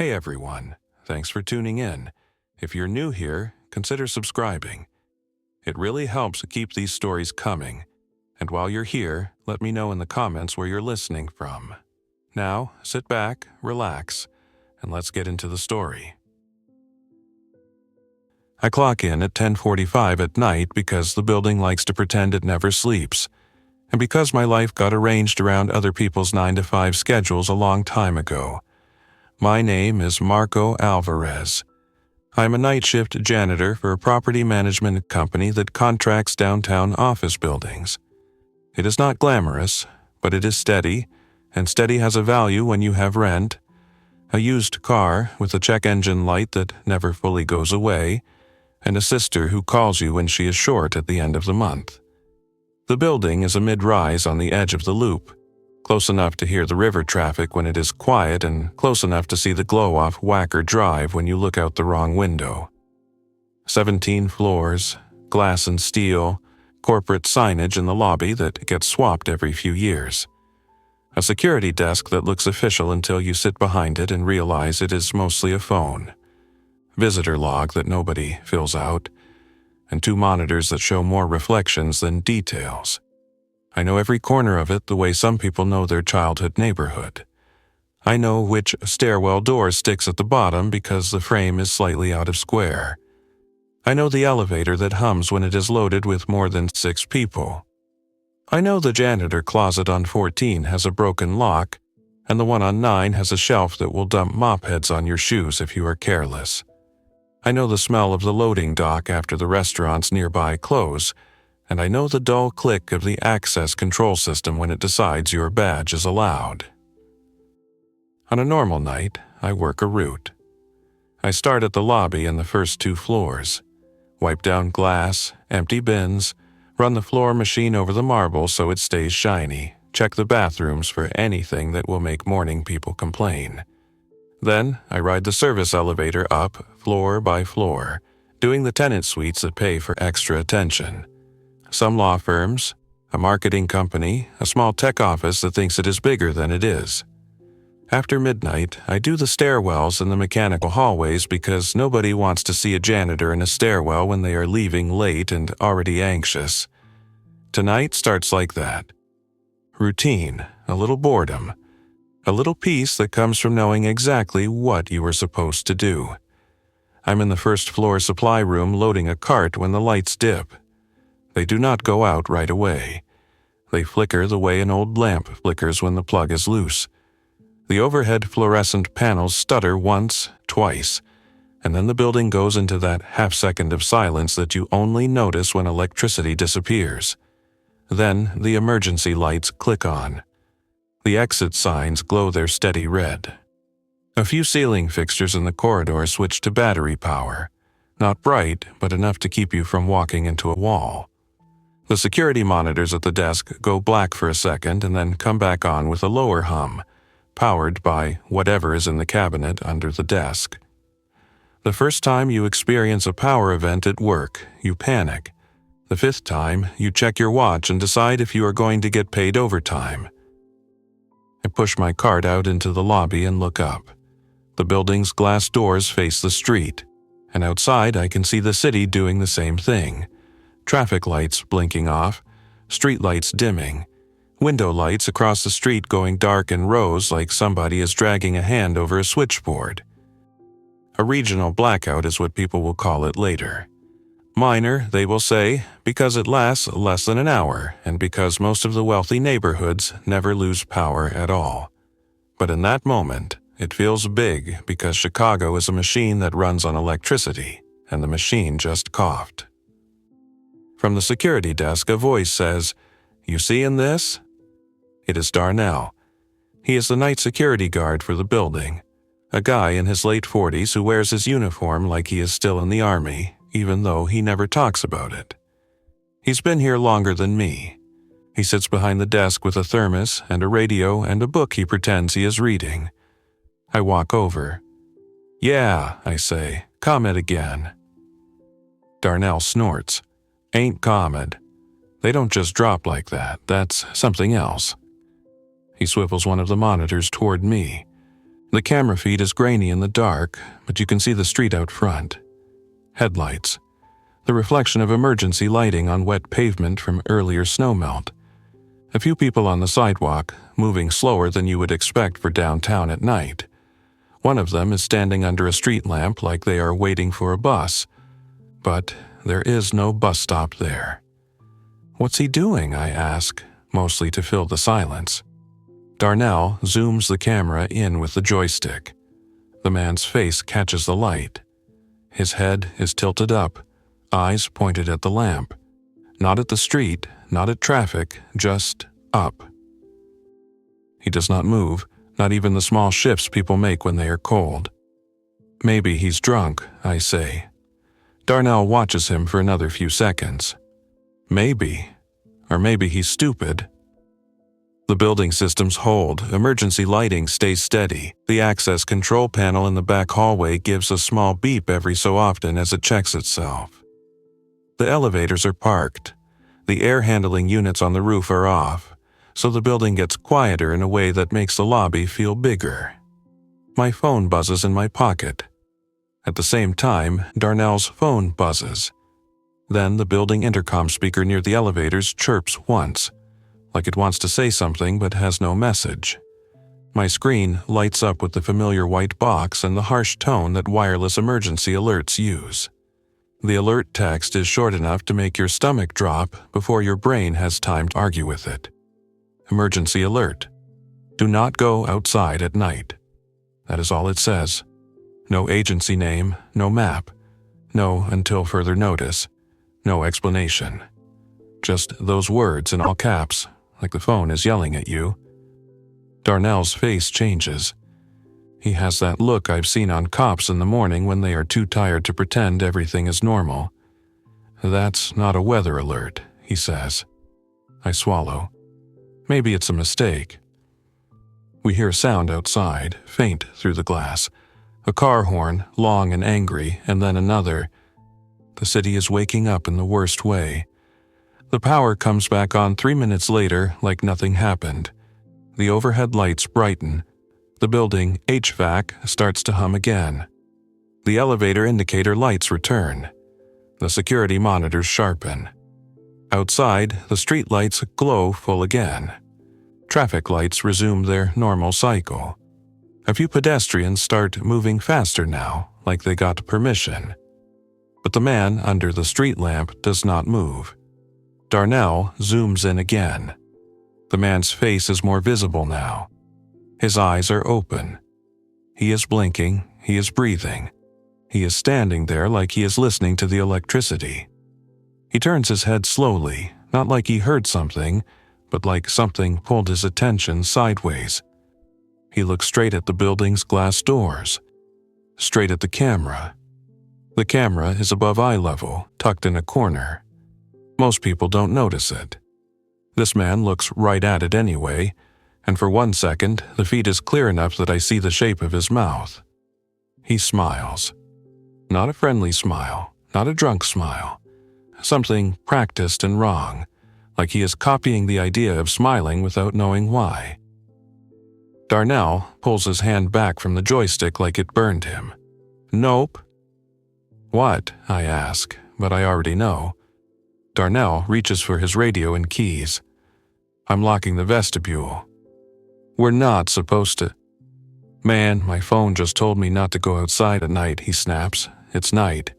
Hey everyone, thanks for tuning in. If you're new here, consider subscribing. It really helps keep these stories coming. And while you're here, let me know in the comments where you're listening from. Now, sit back, relax, and let's get into the story. I clock in at 10:45 at night because the building likes to pretend it never sleeps, and because my life got arranged around other people's 9-to-5 schedules a long time ago. My name is Marco Alvarez. I'm a night shift janitor for a property management company that contracts downtown office buildings. It is not glamorous, but it is steady, and steady has a value when you have rent, a used car with a check engine light that never fully goes away, and a sister who calls you when she is short at the end of the month. The building is a mid-rise on the edge of the loop, close enough to hear the river traffic when it is quiet and close enough to see the glow off Wacker Drive when you look out the wrong window. 17 floors, glass and steel, corporate signage in the lobby that gets swapped every few years. A security desk that looks official until you sit behind it and realize it is mostly a phone. Visitor log that nobody fills out, and 2 monitors that show more reflections than details. I know every corner of it the way some people know their childhood neighborhood. I know which stairwell door sticks at the bottom because the frame is slightly out of square. I know the elevator that hums when it is loaded with more than 6 people. I know the janitor closet on 14 has a broken lock, and the one on 9 has a shelf that will dump mop heads on your shoes if you are careless. I know the smell of the loading dock after the restaurants nearby close, and I know the dull click of the access control system when it decides your badge is allowed. On a normal night, I work a route. I start at the lobby and the first 2 floors, wipe down glass, empty bins, run the floor machine over the marble so it stays shiny, check the bathrooms for anything that will make morning people complain. Then, I ride the service elevator up, floor by floor, doing the tenant suites that pay for extra attention. Some law firms, a marketing company, a small tech office that thinks it is bigger than it is. After midnight, I do the stairwells and the mechanical hallways because nobody wants to see a janitor in a stairwell when they are leaving late and already anxious. Tonight starts like that. Routine, a little boredom. A little peace that comes from knowing exactly what you were supposed to do. I'm in the first floor supply room loading a cart when the lights dip. They do not go out right away. They flicker the way an old lamp flickers when the plug is loose. The overhead fluorescent panels stutter once, twice, and then the building goes into that half-second of silence that you only notice when electricity disappears. Then the emergency lights click on. The exit signs glow their steady red. A few ceiling fixtures in the corridor switch to battery power. Not bright, but enough to keep you from walking into a wall. The security monitors at the desk go black for a second and then come back on with a lower hum, powered by whatever is in the cabinet under the desk. The first time you experience a power event at work, you panic. The 5th time, you check your watch and decide if you are going to get paid overtime. I push my cart out into the lobby and look up. The building's glass doors face the street, and outside I can see the city doing the same thing. Traffic lights blinking off, street lights dimming, window lights across the street going dark in rows like somebody is dragging a hand over a switchboard. A regional blackout is what people will call it later. Minor, they will say, because it lasts less than an hour and because most of the wealthy neighborhoods never lose power at all. But in that moment, it feels big because Chicago is a machine that runs on electricity, and the machine just coughed. From the security desk, a voice says, "You see in this?" It is Darnell. He is the night security guard for the building, a guy in his late 40s who wears his uniform like he is still in the army, even though he never talks about it. He's been here longer than me. He sits behind the desk with a thermos and a radio and a book he pretends he is reading. I walk over. "Yeah," I say, "Comet again." Darnell snorts. "Ain't Comet. They don't just drop like that. That's something else." He swivels one of the monitors toward me. The camera feed is grainy in the dark, but you can see the street out front. Headlights. The reflection of emergency lighting on wet pavement from earlier snowmelt. A few people on the sidewalk, moving slower than you would expect for downtown at night. One of them is standing under a street lamp like they are waiting for a bus. But there is no bus stop there. "What's he doing?" I ask, mostly to fill the silence. Darnell zooms the camera in with the joystick. The man's face catches the light. His head is tilted up, eyes pointed at the lamp. Not at the street, not at traffic, just up. He does not move, not even the small shifts people make when they are cold. "Maybe he's drunk," I say. Darnell watches him for another few seconds. Maybe. Or maybe he's stupid. The building systems hold, emergency lighting stays steady. The access control panel in the back hallway gives a small beep every so often as it checks itself. The elevators are parked. The air handling units on the roof are off, so the building gets quieter in a way that makes the lobby feel bigger. My phone buzzes in my pocket. At the same time, Darnell's phone buzzes. Then the building intercom speaker near the elevators chirps once, like it wants to say something but has no message. My screen lights up with the familiar white box and the harsh tone that wireless emergency alerts use. The alert text is short enough to make your stomach drop before your brain has time to argue with it. Emergency alert. Do not go outside at night. That is all it says. No agency name, no map, no until further notice, no explanation. Just those words in all caps, like the phone is yelling at you. Darnell's face changes. He has that look I've seen on cops in the morning when they are too tired to pretend everything is normal. "That's not a weather alert," he says. I swallow. Maybe it's a mistake. We hear sound outside, faint through the glass. A car horn, long and angry, and then another. The city is waking up in the worst way. The power comes back on 3 minutes later like nothing happened. The overhead lights brighten. The building HVAC starts to hum again. The elevator indicator lights return. The security monitors sharpen. Outside, the street lights glow full again. Traffic lights resume their normal cycle. A few pedestrians start moving faster now, like they got permission. But the man under the street lamp does not move. Darnell zooms in again. The man's face is more visible now. His eyes are open. He is blinking, he is breathing. He is standing there like he is listening to the electricity. He turns his head slowly, not like he heard something, but like something pulled his attention sideways. He looks straight at the building's glass doors, straight at the camera. The camera is above eye level, tucked in a corner. Most people don't notice it. This man looks right at it anyway, and for 1 second, the feed is clear enough that I see the shape of his mouth. He smiles. Not a friendly smile, not a drunk smile. Something practiced and wrong, like he is copying the idea of smiling without knowing why. Darnell pulls his hand back from the joystick like it burned him. "Nope." "What?" I ask, but I already know. Darnell reaches for his radio and keys. "I'm locking the vestibule." "We're not supposed to." "Man, my phone just told me not to go outside at night," he snaps. "It's night."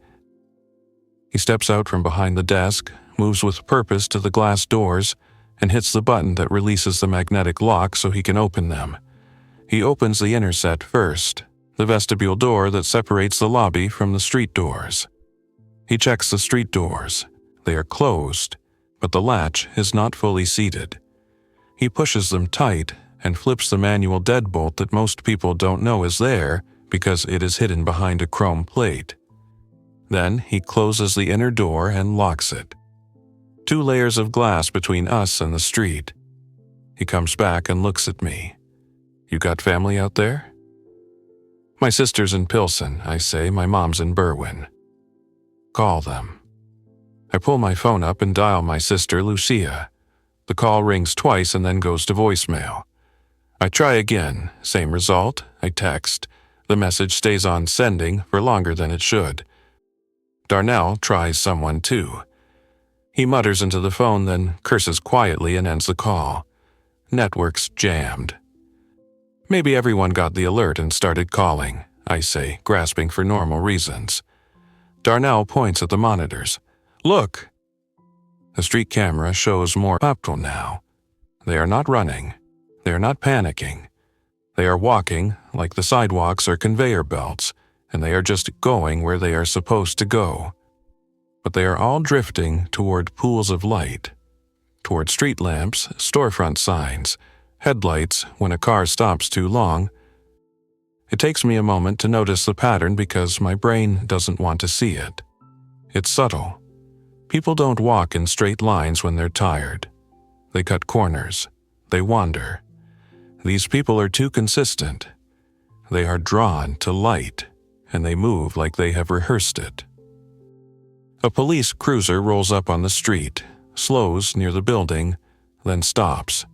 He steps out from behind the desk, moves with purpose to the glass doors, and hits the button that releases the magnetic lock so he can open them. He opens the inner set first, the vestibule door that separates the lobby from the street doors. He checks the street doors. They are closed, but the latch is not fully seated. He pushes them tight and flips the manual deadbolt that most people don't know is there because it is hidden behind a chrome plate. Then he closes the inner door and locks it. 2 layers of glass between us and the street. He comes back and looks at me. "You got family out there?" "My sister's in Pilsen," I say. "My mom's in Berwyn." "Call them." I pull my phone up and dial my sister, Lucia. The call rings twice and then goes to voicemail. I try again, same result, I text. The message stays on sending for longer than it should. Darnell tries someone too. He mutters into the phone, then curses quietly and ends the call. Network's jammed. Maybe everyone got the alert and started calling, I say, grasping for normal reasons. Darnell points at the monitors. Look! The street camera shows more people now. They are not running. They are not panicking. They are walking like the sidewalks are conveyor belts, and they are just going where they are supposed to go. But they are all drifting toward pools of light, toward street lamps, storefront signs, headlights when a car stops too long. It takes me a moment to notice the pattern because my brain doesn't want to see it. It's subtle. People don't walk in straight lines when they're tired. They cut corners. They wander. These people are too consistent. They are drawn to light, and they move like they have rehearsed it. A police cruiser rolls up on the street, slows near the building, then stops.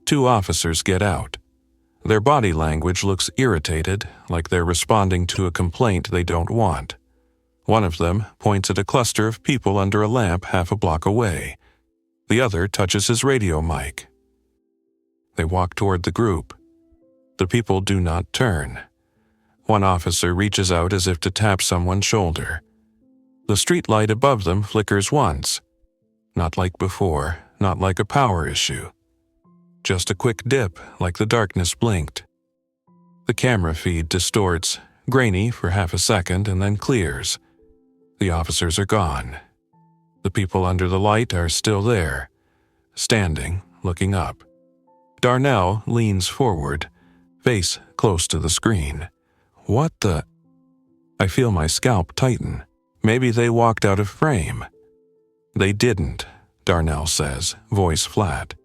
2 officers get out. Their body language looks irritated, like they're responding to a complaint they don't want. One of them points at a cluster of people under a lamp half a block away. The other touches his radio mic. They walk toward the group. The people do not turn. One officer reaches out as if to tap someone's shoulder. The street light above them flickers once. Not like before, not like a power issue. Just a quick dip, like the darkness blinked. The camera feed distorts, grainy for half a second, and then clears. The officers are gone. The people under the light are still there, standing, looking up. Darnell leans forward, face close to the screen. What the? I feel my scalp tighten. Maybe they walked out of frame. They didn't, Darnell says, voice flat.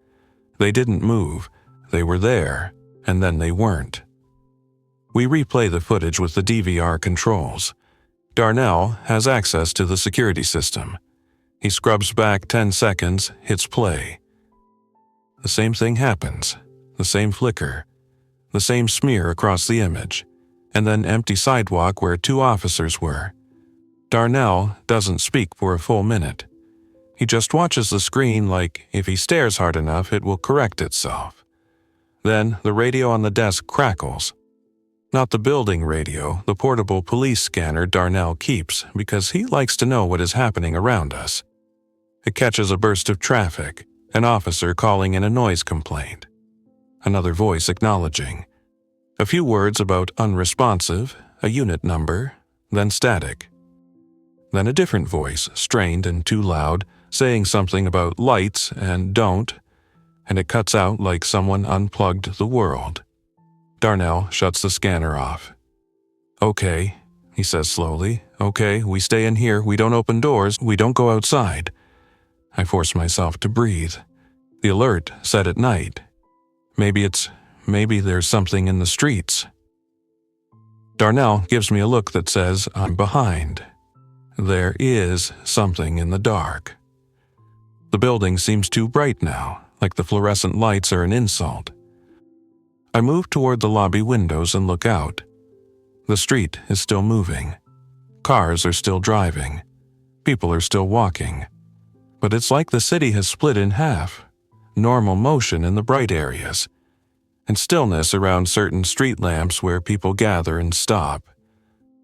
They didn't move. They were there, and then they weren't. We replay the footage with the DVR controls. Darnell has access to the security system. He scrubs back 10 seconds, hits play. The same thing happens, the same flicker, the same smear across the image, and then empty sidewalk where 2 officers were. Darnell doesn't speak for a full minute. He just watches the screen like if he stares hard enough it will correct itself. Then the radio on the desk crackles. Not the building radio, the portable police scanner Darnell keeps because he likes to know what is happening around us. It catches a burst of traffic, an officer calling in a noise complaint. Another voice acknowledging. A few words about unresponsive, a unit number, then static. Then a different voice, strained and too loud, saying something about lights and don't, and it cuts out like someone unplugged the world. Darnell shuts the scanner off. Okay, he says slowly. Okay, we stay in here, we don't open doors, we don't go outside. I force myself to breathe. The alert said at night. Maybe there's something in the streets. Darnell gives me a look that says I'm behind. There is something in the dark. The building seems too bright now, like the fluorescent lights are an insult. I move toward the lobby windows and look out. The street is still moving. Cars are still driving. People are still walking. But it's like the city has split in half. Normal motion in the bright areas, and stillness around certain street lamps where people gather and stop.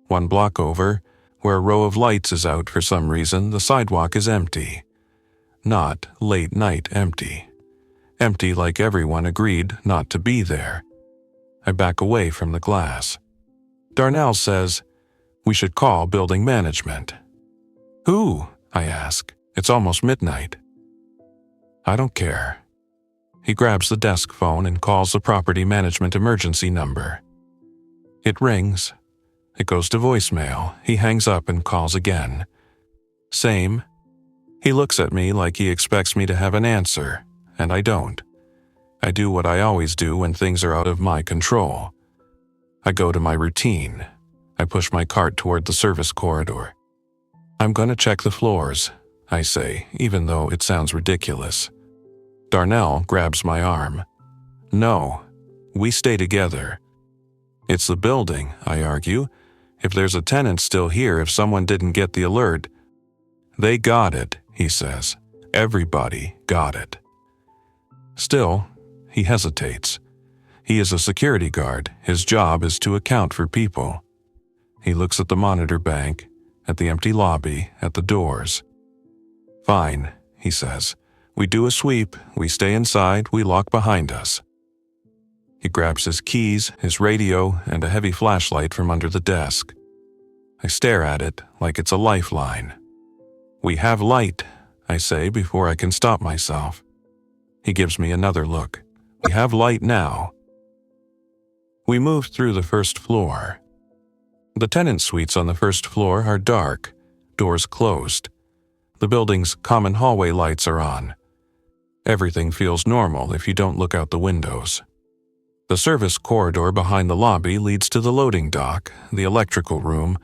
1 block over, where a row of lights is out for some reason, the sidewalk is empty. Not late night empty. Empty like everyone agreed not to be there. I back away from the glass. Darnell says, we should call building management. Who? I ask. It's almost midnight. I don't care. He grabs the desk phone and calls the property management emergency number. It rings. It goes to voicemail. He hangs up and calls again. Same. He looks at me like he expects me to have an answer, and I don't. I do what I always do when things are out of my control. I go to my routine. I push my cart toward the service corridor. I'm going to check the floors, I say, even though it sounds ridiculous. Darnell grabs my arm. No, We stay together. It's the building, I argue. If there's a tenant still here, if someone didn't get the alert. They got it, he says. Everybody got it. Still, he hesitates. He is a security guard. His job is to account for people. He looks at the monitor bank, at the empty lobby, at the doors. Fine, he says. We do a sweep, we stay inside, we lock behind us. He grabs his keys, his radio, and a heavy flashlight from under the desk. I stare at it like it's a lifeline. We have light, I say before I can stop myself. He gives me another look. We have light now. We move through the first floor. The tenant suites on the first floor are dark, doors closed. The building's common hallway lights are on. Everything feels normal if you don't look out the windows. The service corridor behind the lobby leads to the loading dock, the electrical room,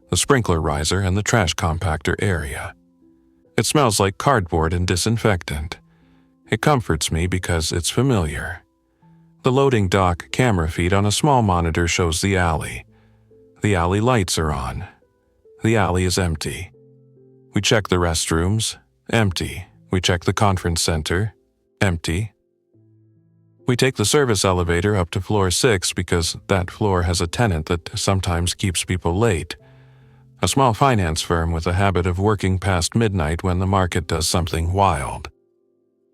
the sprinkler riser, and the trash compactor area. It smells like cardboard and disinfectant. It comforts me because it's familiar. The loading dock camera feed on a small monitor shows the alley. The alley lights are on. The alley is empty. We check the restrooms. Empty. We check the conference center. Empty. We take the service elevator up to floor 6 because that floor has a tenant that sometimes keeps people late. A small finance firm with a habit of working past midnight when the market does something wild.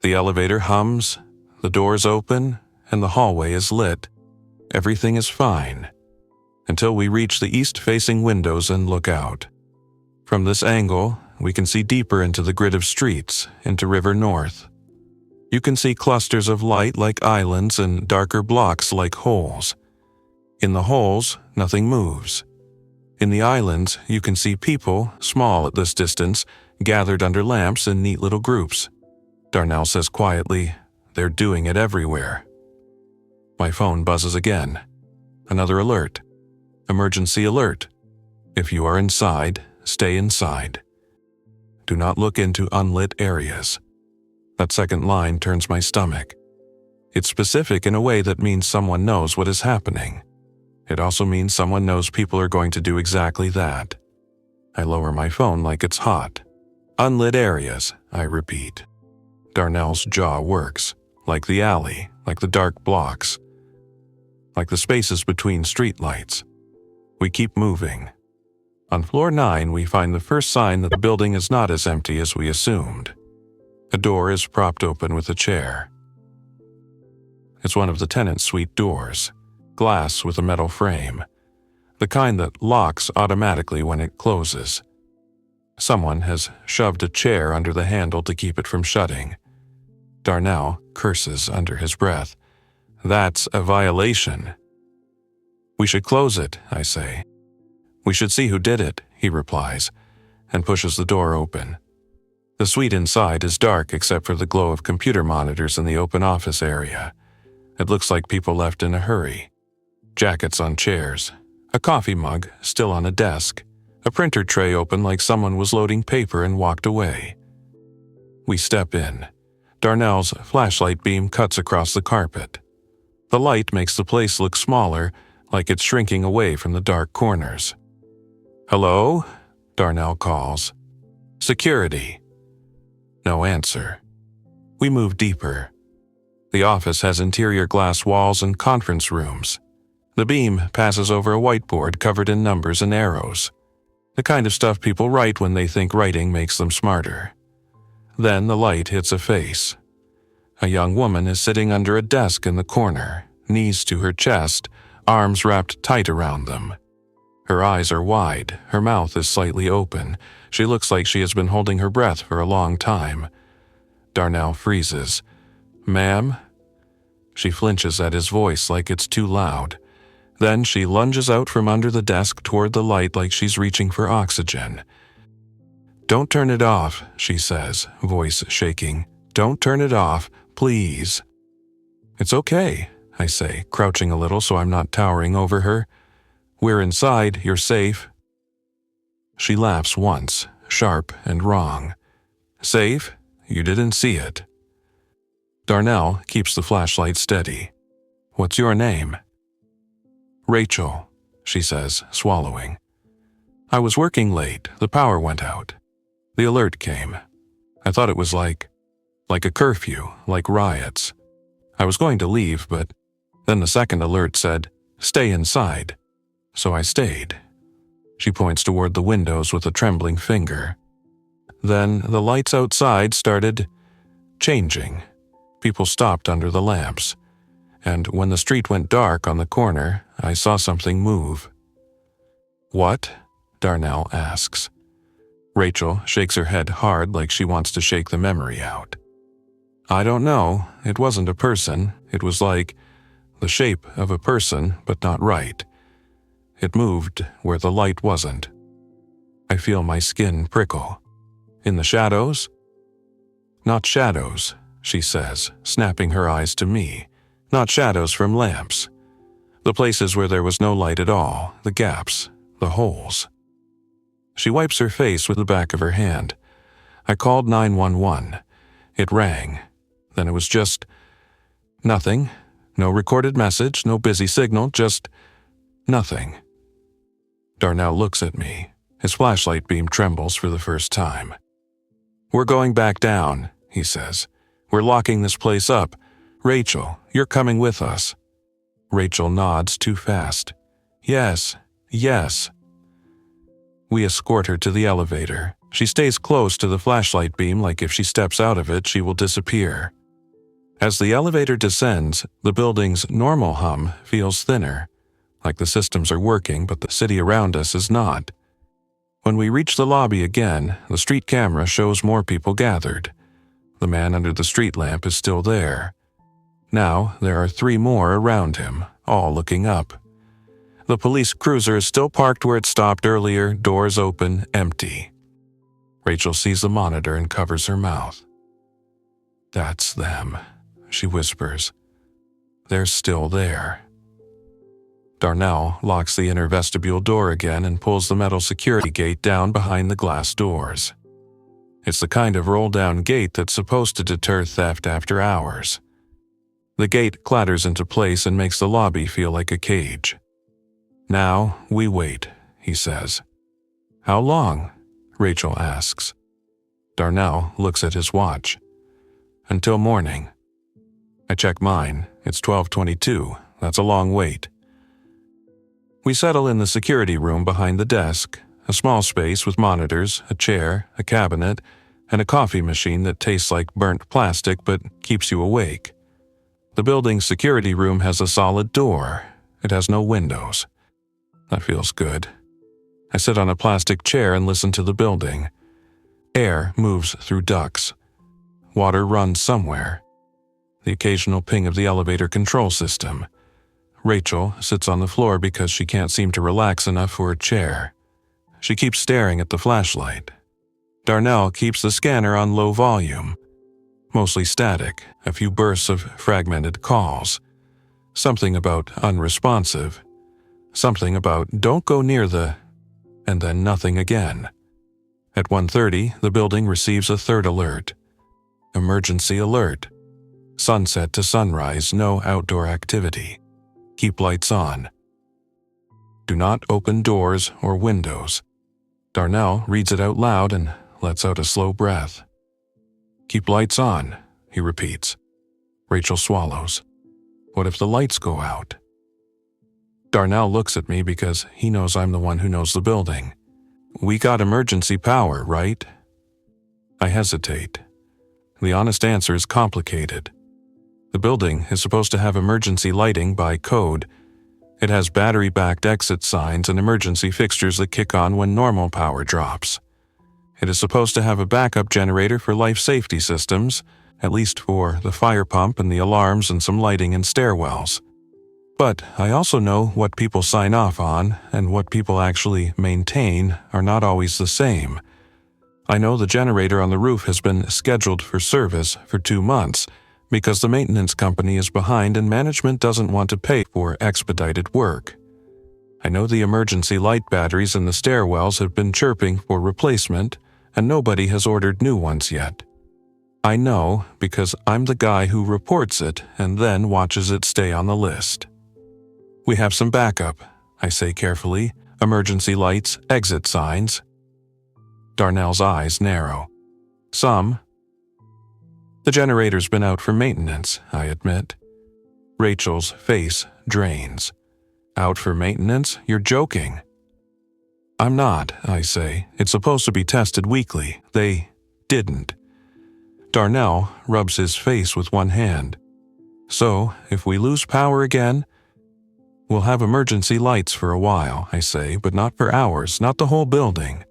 The elevator hums, the doors open, and the hallway is lit. Everything is fine. Until we reach the east-facing windows and look out. From this angle, we can see deeper into the grid of streets, into River North. You can see clusters of light like islands and darker blocks like holes. In the holes, nothing moves. In the islands, you can see people, small at this distance, gathered under lamps in neat little groups. Darnell says quietly, "They're doing it everywhere." My phone buzzes again. Another alert. Emergency alert. If you are inside, stay inside. Do not look into unlit areas. That second line turns my stomach. It's specific in a way that means someone knows what is happening. It also means someone knows people are going to do exactly that. I lower my phone like it's hot. Unlit areas, I repeat. Darnell's jaw works, like the alley, like the dark blocks, like the spaces between streetlights. We keep moving. On floor 9, we find the first sign that the building is not as empty as we assumed. A door is propped open with a chair. It's one of the tenant suite doors, glass with a metal frame, the kind that locks automatically when it closes. Someone has shoved a chair under the handle to keep it from shutting. Darnell curses under his breath. That's a violation. We should close it, I say. We should see who did it, he replies, and pushes the door open. The suite inside is dark except for the glow of computer monitors in the open office area. It looks like people left in a hurry. Jackets on chairs, a coffee mug still on a desk, a printer tray open like someone was loading paper and walked away. We step in. Darnell's flashlight beam cuts across the carpet. The light makes the place look smaller, like it's shrinking away from the dark corners. "Hello?" Darnell calls. "Security." No answer. We move deeper. The office has interior glass walls and conference rooms. The beam passes over a whiteboard covered in numbers and arrows, the kind of stuff people write when they think writing makes them smarter. Then the light hits a face. A young woman is sitting under a desk in the corner, knees to her chest, arms wrapped tight around them. Her eyes are wide, her mouth is slightly open. She looks like she has been holding her breath for a long time. Darnell freezes. "Ma'am?" She flinches at his voice like it's too loud. Then she lunges out from under the desk toward the light like she's reaching for oxygen. "Don't turn it off," she says, voice shaking. "Don't turn it off, please." "It's okay," I say, crouching a little so I'm not towering over her. "We're inside, you're safe." She laughs once, sharp and wrong. "Safe? You didn't see it." Darnell keeps the flashlight steady. "What's your name?" "Rachel," she says, swallowing. "I was working late. The power went out. The alert came. I thought it was like a curfew, like riots. I was going to leave, but then the second alert said, 'Stay inside.' So I stayed." She points toward the windows with a trembling finger. "Then the lights outside started changing. People stopped under the lamps. And when the street went dark on the corner, I saw something move." "What?" Darnell asks. Rachel shakes her head hard like she wants to shake the memory out. "I don't know. It wasn't a person. It was like the shape of a person, but not right. It moved where the light wasn't. I feel my skin prickle. In the shadows?" "Not shadows," she says, snapping her eyes to me. "Not shadows from lamps. The places where there was no light at all, the gaps, the holes." She wipes her face with the back of her hand. "I called 911. It rang. Then it was just nothing. No recorded message, no busy signal, just nothing." Darnell looks at me. His flashlight beam trembles for the first time. "We're going back down," he says. "We're locking this place up. Rachel, you're coming with us." Rachel nods too fast. "Yes, yes." We escort her to the elevator. She stays close to the flashlight beam like if she steps out of it, she will disappear. As the elevator descends, the building's normal hum feels thinner, like the systems are working but the city around us is not. When we reach the lobby again, the street camera shows more people gathered. The man under the street lamp is still there. Now there are 3 more around him, all looking up. The police cruiser is still parked where it stopped earlier, doors open, empty. Rachel sees the monitor and covers her mouth. "That's them," she whispers. "They're still there." Darnell locks the inner vestibule door again and pulls the metal security gate down behind the glass doors. It's the kind of roll-down gate that's supposed to deter theft after hours. The gate clatters into place and makes the lobby feel like a cage. "Now we wait," he says. "How long?" Rachel asks. Darnell looks at his watch. "Until morning." I check mine. It's 12:22. That's a long wait. We settle in the security room behind the desk, a small space with monitors, a chair, a cabinet, and a coffee machine that tastes like burnt plastic but keeps you awake. The building's security room has a solid door. It has no windows. That feels good. I sit on a plastic chair and listen to the building. Air moves through ducts. Water runs somewhere. The occasional ping of the elevator control system. Rachel sits on the floor because she can't seem to relax enough for a chair. She keeps staring at the flashlight. Darnell keeps the scanner on low volume. Mostly static, a few bursts of fragmented calls. Something about unresponsive. Something about don't go near the... and then nothing again. At 1:30, the building receives a third alert. Emergency alert. Sunset to sunrise, no outdoor activity. Keep lights on. Do not open doors or windows. Darnell reads it out loud and lets out a slow breath. Keep lights on, he repeats. Rachel swallows. What if the lights go out? Darnell looks at me because he knows I'm the one who knows the building. We got emergency power, right? I hesitate. The honest answer is complicated. The building is supposed to have emergency lighting by code. It has battery-backed exit signs and emergency fixtures that kick on when normal power drops. It is supposed to have a backup generator for life safety systems, at least for the fire pump and the alarms and some lighting in stairwells. But I also know what people sign off on and what people actually maintain are not always the same. I know the generator on the roof has been scheduled for service for 2 months because the maintenance company is behind and management doesn't want to pay for expedited work. I know the emergency light batteries in the stairwells have been chirping for replacement and nobody has ordered new ones yet. I know because I'm the guy who reports it and then watches it stay on the list. We have some backup, I say carefully. Emergency lights, exit signs. Darnell's eyes narrow. Some. The generator's been out for maintenance, I admit. Rachel's face drains. Out for maintenance? You're joking. I'm not, I say. It's supposed to be tested weekly. They didn't. Darnell rubs his face with one hand. So, if we lose power again, we'll have emergency lights for a while, I say, but not for hours, not the whole building.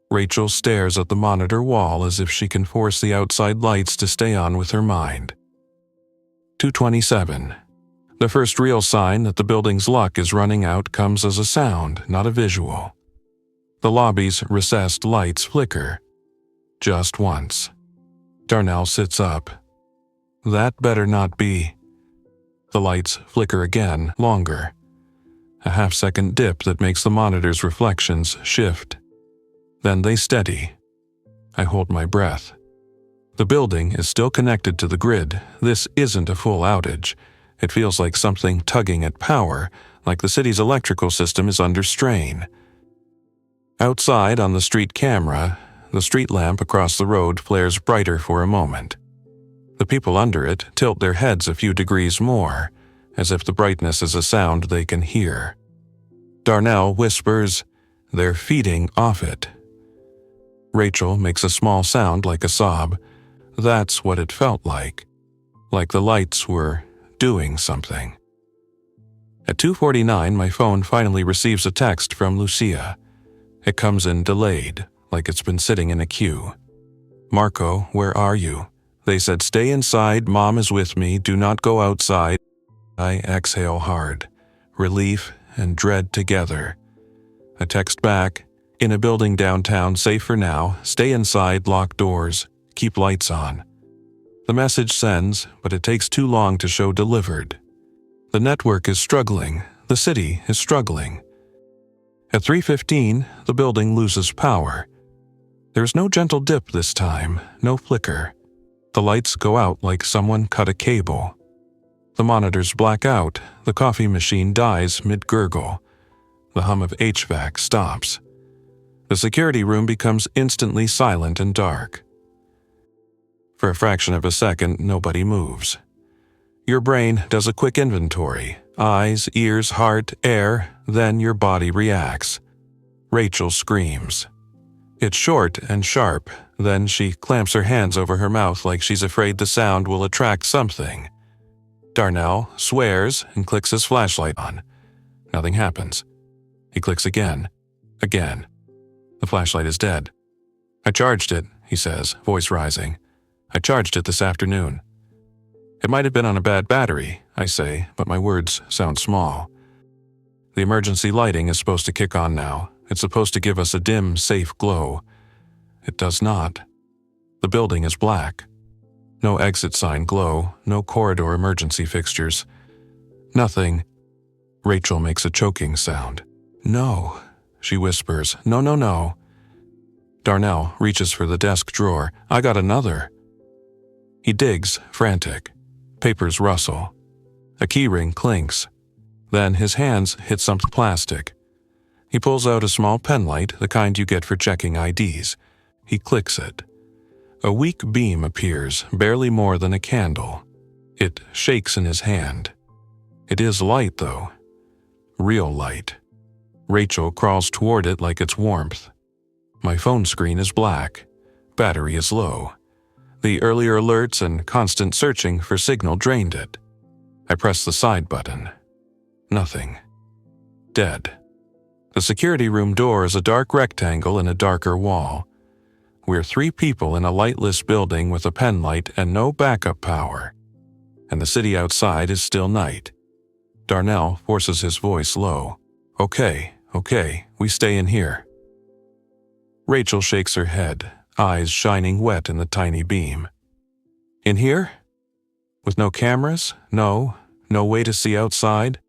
Rachel stares at the monitor wall as if she can force the outside lights to stay on with her mind. 2:27. The first real sign that the building's luck is running out comes as a sound, not a visual. The lobby's recessed lights flicker. Just once. Darnell sits up. That better not be. The lights flicker again, longer. A half-second dip that makes the monitor's reflections shift. Then they steady. I hold my breath. The building is still connected to the grid. This isn't a full outage. It feels like something tugging at power, like the city's electrical system is under strain. Outside on the street camera, the street lamp across the road flares brighter for a moment. The people under it tilt their heads a few degrees more, as if the brightness is a sound they can hear. Darnell whispers, "They're feeding off it." Rachel makes a small sound like a sob. That's what it felt like the lights were doing something. At 2:49, my phone finally receives a text from Lucia. It comes in delayed, like it's been sitting in a queue. "Marco, where are you? They said stay inside, Mom is with me, do not go outside." I exhale hard, relief and dread together. I text back, "In a building downtown, safe for now, stay inside, lock doors, keep lights on." The message sends, but it takes too long to show delivered. The network is struggling, the city is struggling. At 3:15, the building loses power. There's no gentle dip this time, no flicker. The lights go out like someone cut a cable. The monitors black out, the coffee machine dies mid-gurgle. The hum of HVAC stops. The security room becomes instantly silent and dark. For a fraction of a second, nobody moves. Your brain does a quick inventory. Eyes, ears, heart, air, then your body reacts. Rachel screams. It's short and sharp, then she clamps her hands over her mouth like she's afraid the sound will attract something. Darnell swears and clicks his flashlight on. Nothing happens. He clicks again. Again. The flashlight is dead. "I charged it," he says, voice rising. "I charged it this afternoon." "It might have been on a bad battery," I say, but my words sound small. "The emergency lighting is supposed to kick on now. It's supposed to give us a dim, safe glow. It does not. The building is black. No exit sign glow, no corridor emergency fixtures. Nothing." Rachel makes a choking sound. "No," she whispers. "No, no, no." Darnell reaches for the desk drawer. "I got another." He digs, frantic. Papers rustle. A keyring clinks. Then his hands hit something plastic. He pulls out a small penlight, the kind you get for checking IDs. He clicks it. A weak beam appears, barely more than a candle. It shakes in his hand. It is light, though. Real light. Rachel crawls toward it like it's warmth. My phone screen is black. Battery is low. The earlier alerts and constant searching for signal drained it. I press the side button. Nothing. Dead. The security room door is a dark rectangle in a darker wall. We're 3 people in a lightless building with a penlight and no backup power. And the city outside is still night. Darnell forces his voice low. Okay, we stay in here." Rachel shakes her head, eyes shining wet in the tiny beam. "In here? With no cameras? No way to see outside?"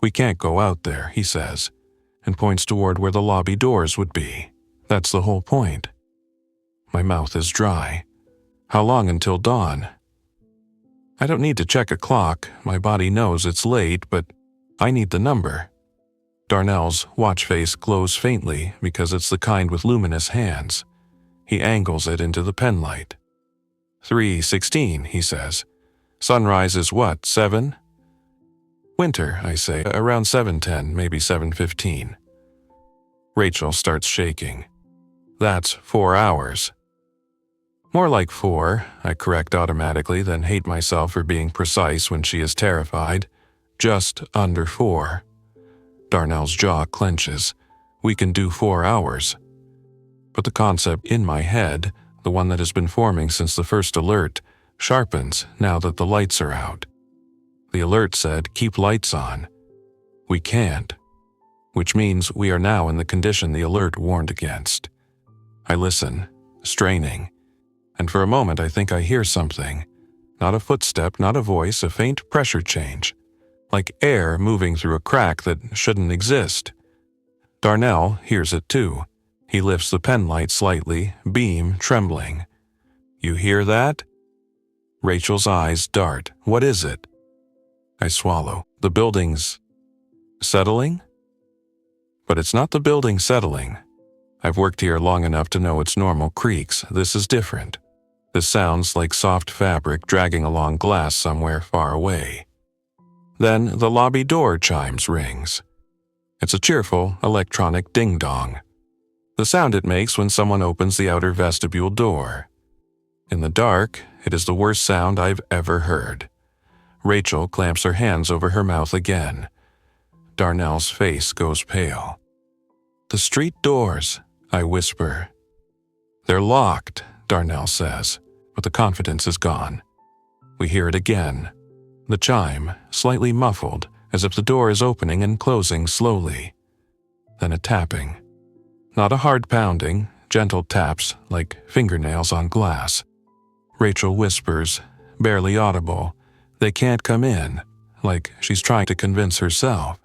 "We can't go out there," he says, and points toward where the lobby doors would be. That's the whole point. My mouth is dry. How long until dawn? I don't need to check a clock. My body knows it's late, but I need the number. Darnell's watch face glows faintly because it's the kind with luminous hands. He angles it into the penlight. 3:16, he says. Sunrise is what, 7? Winter, I say, around 7:10, maybe 7:15. Rachel starts shaking. That's 4 hours. More like 4, I correct automatically, then hate myself for being precise when she is terrified. Just under 4. Darnell's jaw clenches. We can do 4 hours. But the concept in my head, the one that has been forming since the first alert, sharpens now that the lights are out. The alert said, keep lights on. We can't. Which means we are now in the condition the alert warned against. I listen, straining. And for a moment I think I hear something. Not a footstep, not a voice, a faint pressure change. Like air moving through a crack that shouldn't exist. Darnell hears it too. He lifts the penlight slightly, beam trembling. You hear that? Rachel's eyes dart. What is it? I swallow. The building's settling? But it's not the building settling. I've worked here long enough to know its normal creaks. This is different. This sounds like soft fabric dragging along glass somewhere far away. Then the lobby door chimes rings. It's a cheerful, electronic ding-dong. The sound it makes when someone opens the outer vestibule door. In the dark, it is the worst sound I've ever heard. Rachel clamps her hands over her mouth again. Darnell's face goes pale. The street doors, I whisper. They're locked, Darnell says, but the confidence is gone. We hear it again. The chime, slightly muffled, as if the door is opening and closing slowly. Then a tapping. Not a hard pounding, gentle taps like fingernails on glass. Rachel whispers, barely audible, they can't come in, like she's trying to convince herself.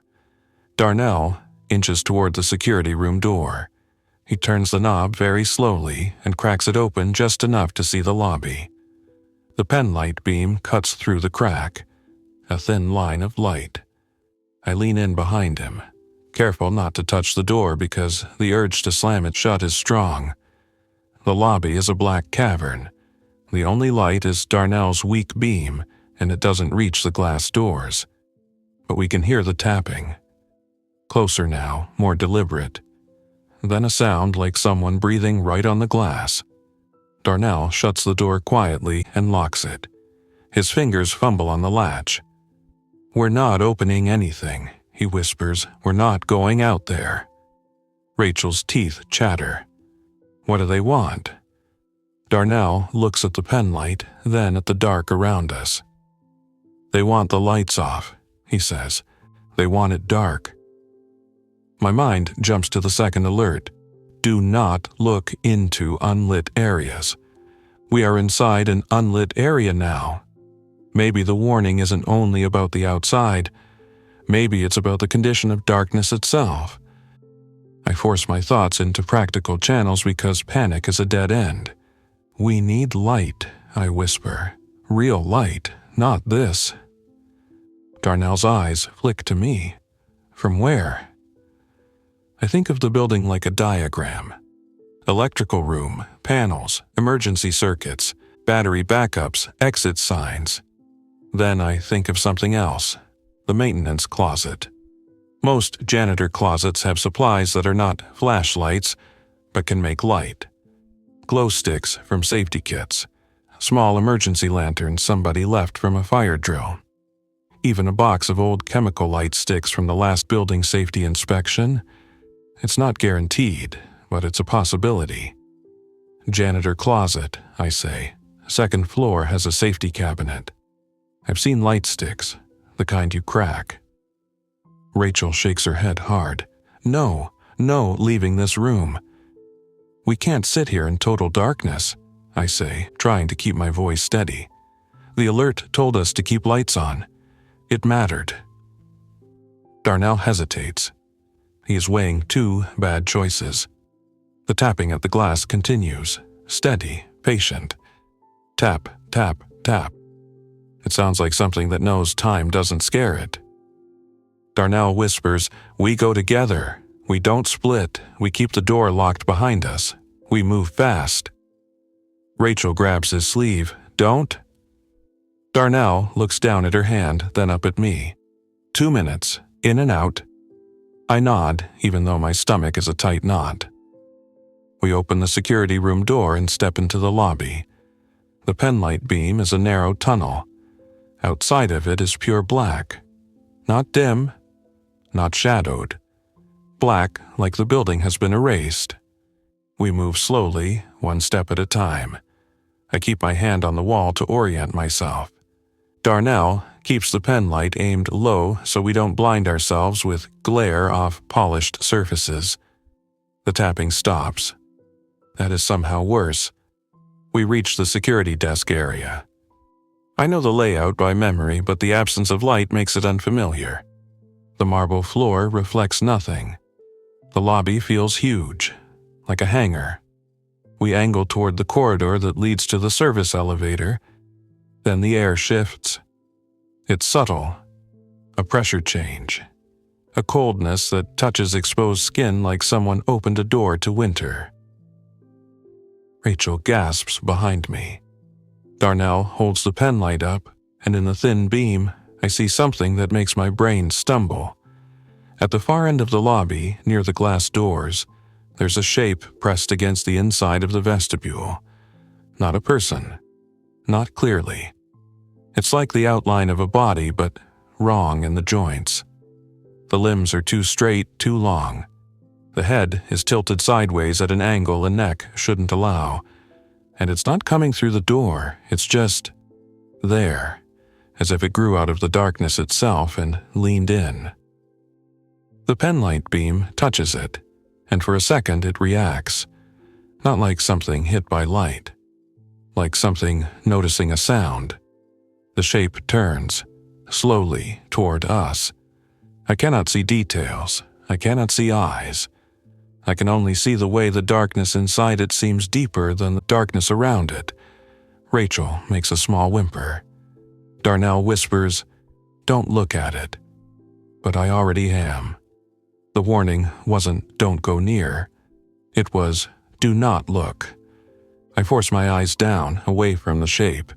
Darnell inches toward the security room door. He turns the knob very slowly and cracks it open just enough to see the lobby. The penlight beam cuts through the crack. A thin line of light. I lean in behind him, careful not to touch the door because the urge to slam it shut is strong. The lobby is a black cavern. The only light is Darnell's weak beam, and it doesn't reach the glass doors. But we can hear the tapping. Closer now, more deliberate. Then a sound like someone breathing right on the glass. Darnell shuts the door quietly and locks it. His fingers fumble on the latch. We're not opening anything, he whispers. We're not going out there. Rachel's teeth chatter. What do they want? Darnell looks at the penlight, then at the dark around us. They want the lights off, he says. They want it dark. My mind jumps to the second alert. Do not look into unlit areas. We are inside an unlit area now. Maybe the warning isn't only about the outside. Maybe it's about the condition of darkness itself. I force my thoughts into practical channels because panic is a dead end. We need light, I whisper. Real light, not this. Darnell's eyes flick to me. From where? I think of the building like a diagram. Electrical room, panels, emergency circuits, battery backups, exit signs. Then I think of something else, the maintenance closet. Most janitor closets have supplies that are not flashlights, but can make light. Glow sticks from safety kits, small emergency lanterns somebody left from a fire drill. Even a box of old chemical light sticks from the last building safety inspection. It's not guaranteed, but it's a possibility. Janitor closet, I say. Second floor has a safety cabinet. I've seen light sticks, the kind you crack. Rachel shakes her head hard. No, leaving this room. We can't sit here in total darkness, I say, trying to keep my voice steady. The alert told us to keep lights on. It mattered. Darnell hesitates. He is weighing two bad choices. The tapping at the glass continues, steady, patient. Tap, tap, tap. It sounds like something that knows time doesn't scare it. Darnell whispers, "We go together. We don't split. We keep the door locked behind us. We move fast." Rachel grabs his sleeve. "Don't." Darnell looks down at her hand, then up at me. 2 minutes, in and out. I nod, even though my stomach is a tight knot. We open the security room door and step into the lobby. The penlight beam is a narrow tunnel. Outside of it is pure black. Not dim, not shadowed. Black like the building has been erased. We move slowly, one step at a time. I keep my hand on the wall to orient myself. Darnell keeps the penlight aimed low so we don't blind ourselves with glare off polished surfaces. The tapping stops. That is somehow worse. We reach the security desk area. I know the layout by memory, but the absence of light makes it unfamiliar. The marble floor reflects nothing. The lobby feels huge, like a hangar. We angle toward the corridor that leads to the service elevator. Then the air shifts. It's subtle. A pressure change. A coldness that touches exposed skin like someone opened a door to winter. Rachel gasps behind me. Darnell holds the penlight up, and in the thin beam, I see something that makes my brain stumble. At the far end of the lobby, near the glass doors, there's a shape pressed against the inside of the vestibule. Not a person. Not clearly. It's like the outline of a body, but wrong in the joints. The limbs are too straight, too long. The head is tilted sideways at an angle a neck shouldn't allow. And it's not coming through the door, it's just there, as if it grew out of the darkness itself and leaned in. The penlight beam touches it, and for a second it reacts, not like something hit by light, like something noticing a sound. The shape turns, slowly, toward us. I cannot see details, I cannot see eyes. I can only see the way the darkness inside it seems deeper than the darkness around it. Rachel makes a small whimper. Darnell whispers, "Don't look at it." But I already am. The warning wasn't "don't go near." It was "do not look." I force my eyes down, away from the shape.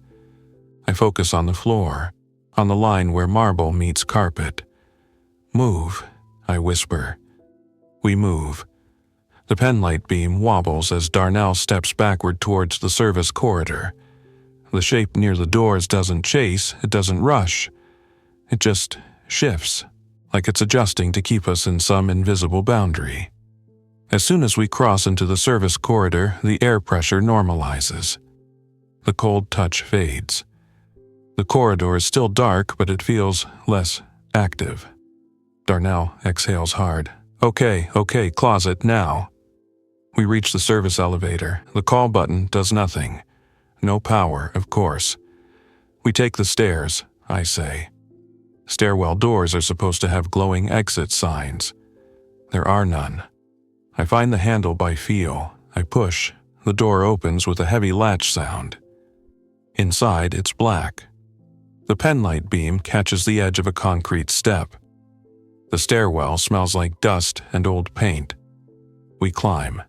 I focus on the floor, on the line where marble meets carpet. "Move," I whisper. We move. The penlight beam wobbles as Darnell steps backward towards the service corridor. The shape near the doors doesn't chase, it doesn't rush. It just shifts, like it's adjusting to keep us in some invisible boundary. As soon as we cross into the service corridor, the air pressure normalizes. The cold touch fades. The corridor is still dark, but it feels less active. Darnell exhales hard. Okay, closet, now." We reach the service elevator. The call button does nothing. No power, of course. We take the stairs, I say. Stairwell doors are supposed to have glowing exit signs. There are none. I find the handle by feel. I push. The door opens with a heavy latch sound. Inside, it's black. The penlight beam catches the edge of a concrete step. The stairwell smells like dust and old paint. We climb.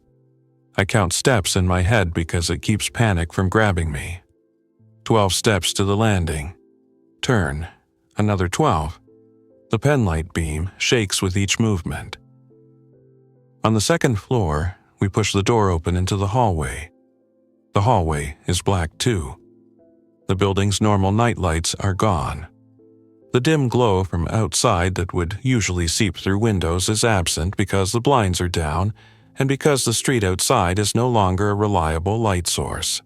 I count steps in my head because it keeps panic from grabbing me. 12 steps to the landing. Turn. Another 12. The penlight beam shakes with each movement. On the second floor, we push the door open into the hallway. The hallway is black too. The building's normal nightlights are gone. The dim glow from outside that would usually seep through windows is absent because the blinds are down and because the street outside is no longer a reliable light source.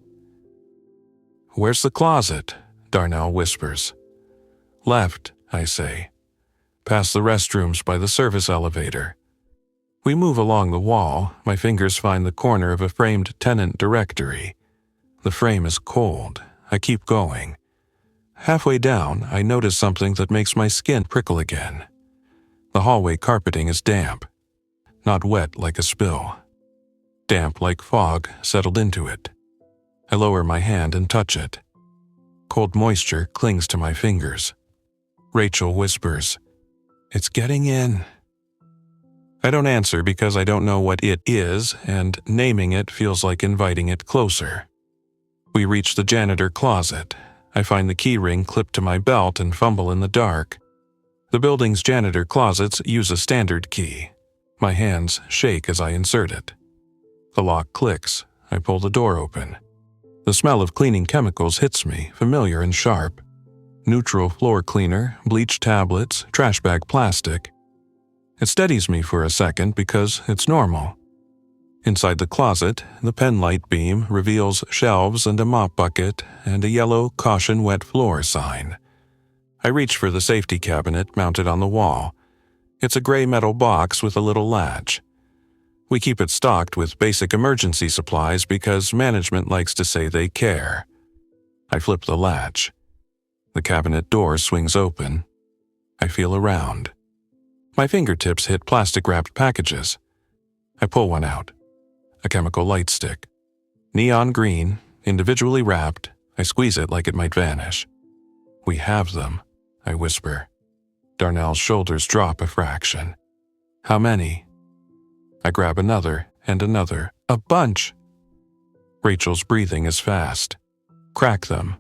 "Where's the closet?" Darnell whispers. "Left," I say. "Past the restrooms by the service elevator." We move along the wall. My fingers find the corner of a framed tenant directory. The frame is cold. I keep going. Halfway down, I notice something that makes my skin prickle again. The hallway carpeting is damp. Not wet like a spill. Damp like fog settled into it. I lower my hand and touch it. Cold moisture clings to my fingers. Rachel whispers, "It's getting in." I don't answer because I don't know what it is, and naming it feels like inviting it closer. We reach the janitor closet. I find the key ring clipped to my belt and fumble in the dark. The building's janitor closets use a standard key. My hands shake as I insert it. The lock clicks. I pull the door open. The smell of cleaning chemicals hits me, familiar and sharp. Neutral floor cleaner, bleach tablets, trash bag plastic. It steadies me for a second because it's normal. Inside the closet, the penlight beam reveals shelves and a mop bucket and a yellow "Caution Wet Floor" sign. I reach for the safety cabinet mounted on the wall. It's a gray metal box with a little latch. We keep it stocked with basic emergency supplies because management likes to say they care. I flip the latch. The cabinet door swings open. I feel around. My fingertips hit plastic-wrapped packages. I pull one out. A chemical light stick. Neon green, individually wrapped. I squeeze it like it might vanish. "We have them," I whisper. Darnell's shoulders drop a fraction. "How many?" I grab another and another. "A bunch!" Rachel's breathing is fast. "Crack them.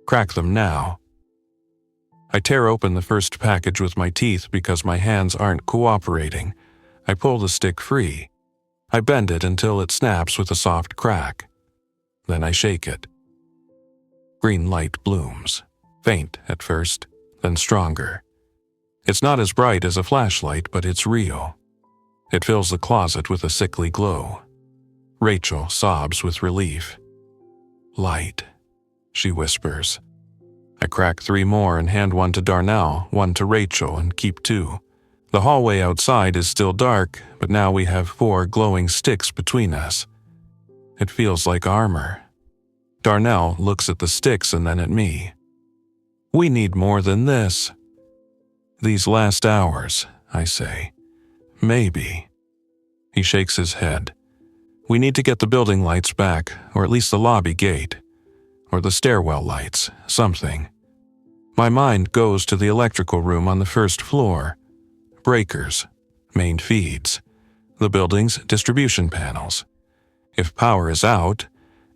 Crack them now." I tear open the first package with my teeth because my hands aren't cooperating. I pull the stick free. I bend it until it snaps with a soft crack. Then I shake it. Green light blooms, faint at first, then stronger. It's not as bright as a flashlight, but it's real. It fills the closet with a sickly glow. Rachel sobs with relief. "Light," she whispers. I crack 3 more and hand one to Darnell, one to Rachel, and keep 2. The hallway outside is still dark, but now we have 4 glowing sticks between us. It feels like armor. Darnell looks at the sticks and then at me. "We need more than this." "These last hours," I say. "Maybe." He shakes his head. "We need to get the building lights back, or at least the lobby gate. Or the stairwell lights, something." My mind goes to the electrical room on the first floor. Breakers, main feeds, the building's distribution panels. If power is out,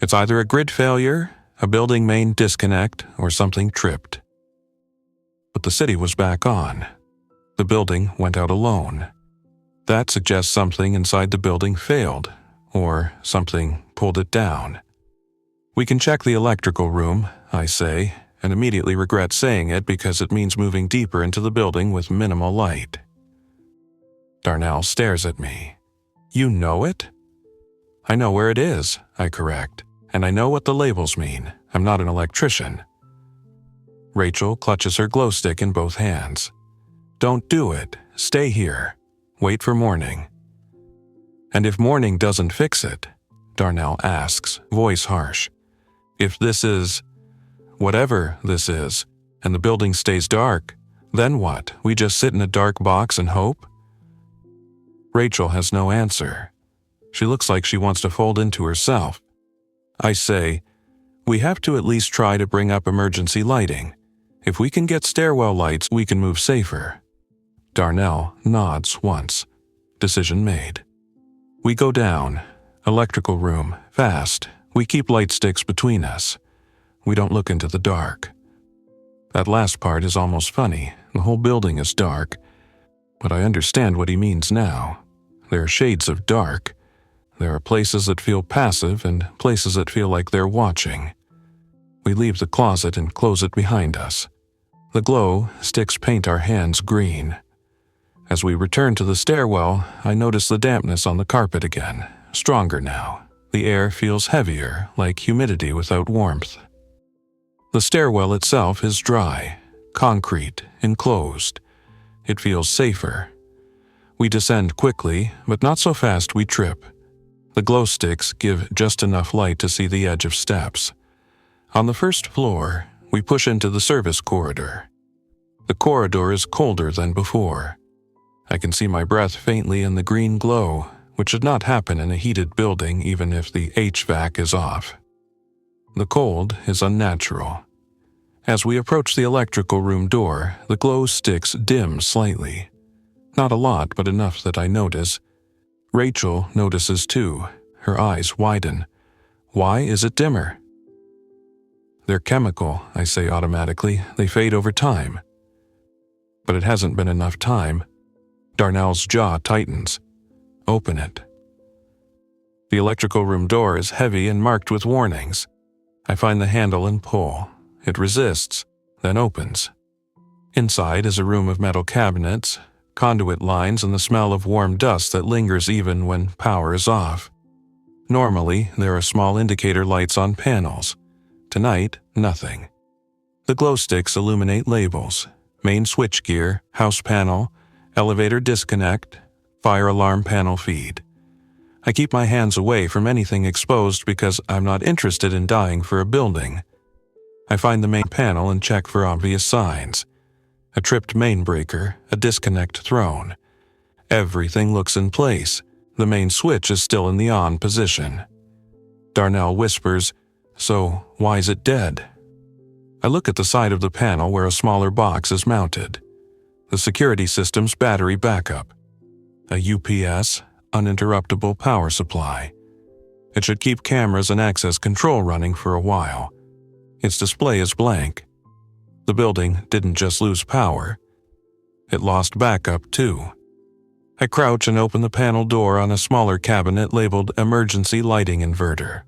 it's either a grid failure, a building main disconnect, or something tripped. But the city was back on. The building went out alone. That suggests something inside the building failed, or something pulled it down. "We can check the electrical room," I say, and immediately regret saying it because it means moving deeper into the building with minimal light. Darnell stares at me. "You know it?" "I know where it is," I correct, "and I know what the labels mean. I'm not an electrician." Rachel clutches her glow stick in both hands. "Don't do it. Stay here. Wait for morning." "And if morning doesn't fix it?" Darnell asks, voice harsh. "If this is, whatever this is, and the building stays dark, then what? We just sit in a dark box and hope?" Rachel has no answer. She looks like she wants to fold into herself. I say, "We have to at least try to bring up emergency lighting. If we can get stairwell lights, we can move safer." Darnell nods once. Decision made. We go down. Electrical room, fast. We keep light sticks between us. We don't look into the dark. That last part is almost funny. The whole building is dark. But I understand what he means now. There are shades of dark. There are places that feel passive and places that feel like they're watching. We leave the closet and close it behind us. The glow sticks paint our hands green. As we return to the stairwell, I notice the dampness on the carpet again, stronger now. The air feels heavier, like humidity without warmth. The stairwell itself is dry, concrete, enclosed. It feels safer. We descend quickly, but not so fast we trip. The glow sticks give just enough light to see the edge of steps. On the first floor, we push into the service corridor. The corridor is colder than before. I can see my breath faintly in the green glow, which should not happen in a heated building even if the HVAC is off. The cold is unnatural. As we approach the electrical room door, the glow sticks dim slightly. Not a lot, but enough that I notice. Rachel notices too. Her eyes widen. Why is it dimmer? They're chemical, I say automatically. They fade over time. But it hasn't been enough time. Darnell's jaw tightens. Open it. The electrical room door is heavy and marked with warnings. I find the handle and pull. It resists, then opens. Inside is a room of metal cabinets, conduit lines, and the smell of warm dust that lingers even when power is off. Normally, there are small indicator lights on panels. Tonight, nothing. The glow sticks illuminate labels: main switchgear, house panel, elevator disconnect, fire alarm panel feed. I keep my hands away from anything exposed because I'm not interested in dying for a building. I find the main panel and check for obvious signs. A tripped main breaker, a disconnect thrown. Everything looks in place. The main switch is still in the on position. Darnell whispers, "So, why is it dead?" I look at the side of the panel where a smaller box is mounted. The security system's battery backup. A UPS, uninterruptible power supply. It should keep cameras and access control running for a while. Its display is blank. The building didn't just lose power. It lost backup too. I crouch and open the panel door on a smaller cabinet labeled Emergency Lighting Inverter.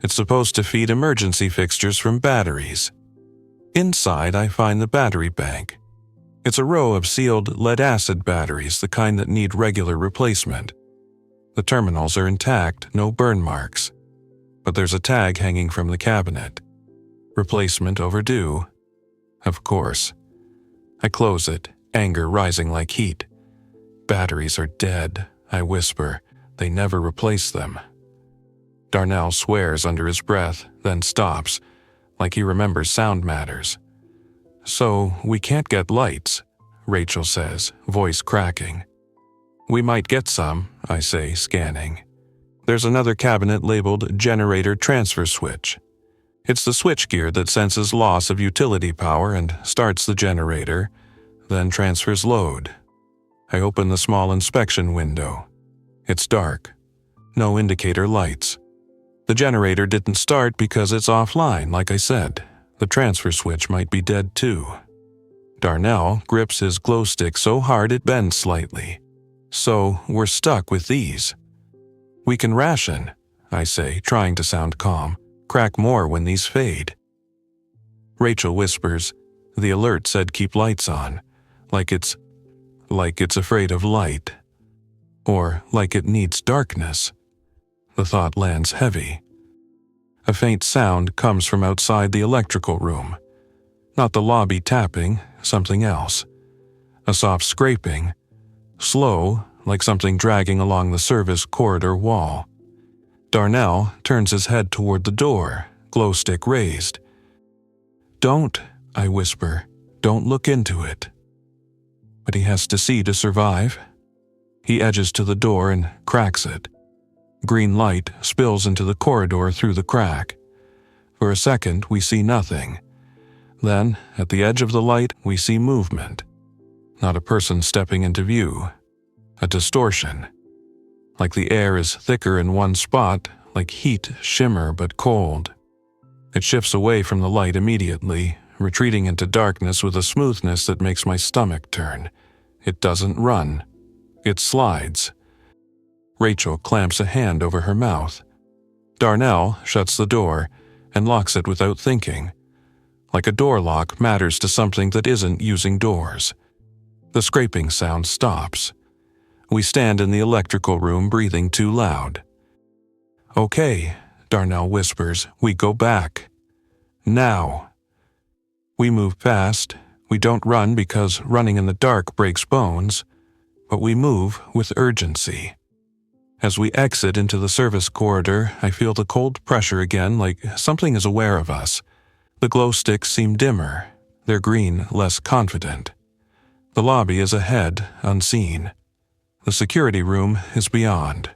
It's supposed to feed emergency fixtures from batteries. Inside, I find the battery bank. It's a row of sealed lead-acid batteries, the kind that need regular replacement. The terminals are intact, no burn marks. But there's a tag hanging from the cabinet. Replacement overdue. Of course. I close it, anger rising like heat. Batteries are dead, I whisper. They never replace them. Darnell swears under his breath, then stops, like he remembers sound matters. "So, we can't get lights," Rachel says, voice cracking. "We might get some," I say, scanning. There's another cabinet labeled Generator Transfer Switch. It's the switchgear that senses loss of utility power and starts the generator, then transfers load. I open the small inspection window. It's dark. No indicator lights. The generator didn't start because it's offline, like I said. The transfer switch might be dead too. Darnell grips his glow stick so hard it bends slightly. "So, we're stuck with these." "We can ration," I say, trying to sound calm. "Crack more when these fade." Rachel whispers, "The alert said keep lights on. Like it's afraid of light. Or like it needs darkness." The thought lands heavy. A faint sound comes from outside the electrical room. Not the lobby tapping, something else. A soft scraping. Slow, like something dragging along the service corridor wall. Darnell turns his head toward the door, glow stick raised. "Don't," I whisper, "don't look into it." But he has to see to survive. He edges to the door and cracks it. Green light spills into the corridor through the crack. For a second, we see nothing. Then, at the edge of the light, we see movement. Not a person stepping into view. A distortion. Like the air is thicker in one spot, like heat shimmer but cold. It shifts away from the light immediately, retreating into darkness with a smoothness that makes my stomach turn. It doesn't run. It slides. Rachel clamps a hand over her mouth. Darnell shuts the door and locks it without thinking. Like a door lock matters to something that isn't using doors. The scraping sound stops. We stand in the electrical room breathing too loud. "Okay," Darnell whispers, "we go back. Now." We move fast. We don't run because running in the dark breaks bones, but we move with urgency. As we exit into the service corridor, I feel the cold pressure again, like something is aware of us. The glow sticks seem dimmer, their green less confident. The lobby is ahead, unseen. The security room is beyond.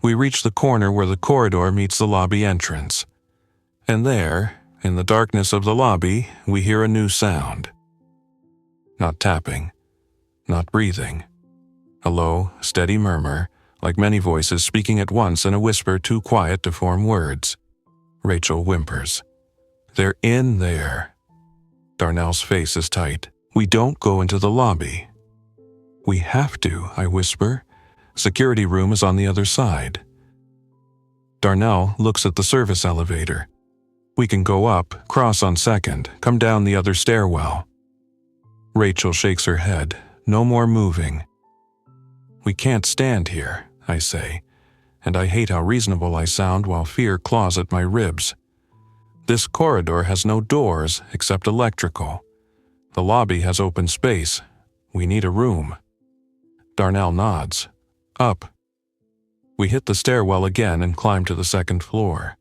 We reach the corner where the corridor meets the lobby entrance. And there, in the darkness of the lobby, we hear a new sound. Not tapping, not breathing. A low, steady murmur, like many voices speaking at once in a whisper too quiet to form words. Rachel whimpers. "They're in there." Darnell's face is tight. "We don't go into the lobby." "We have to," I whisper. "Security room is on the other side." Darnell looks at the service elevator. "We can go up, cross on 2nd, come down the other stairwell." Rachel shakes her head. "No more moving." "We can't stand here," I say, and I hate how reasonable I sound while fear claws at my ribs. This corridor has no doors except electrical. The lobby has open space. We need a room. Darnell nods. Up. We hit the stairwell again and climb to the 2nd floor.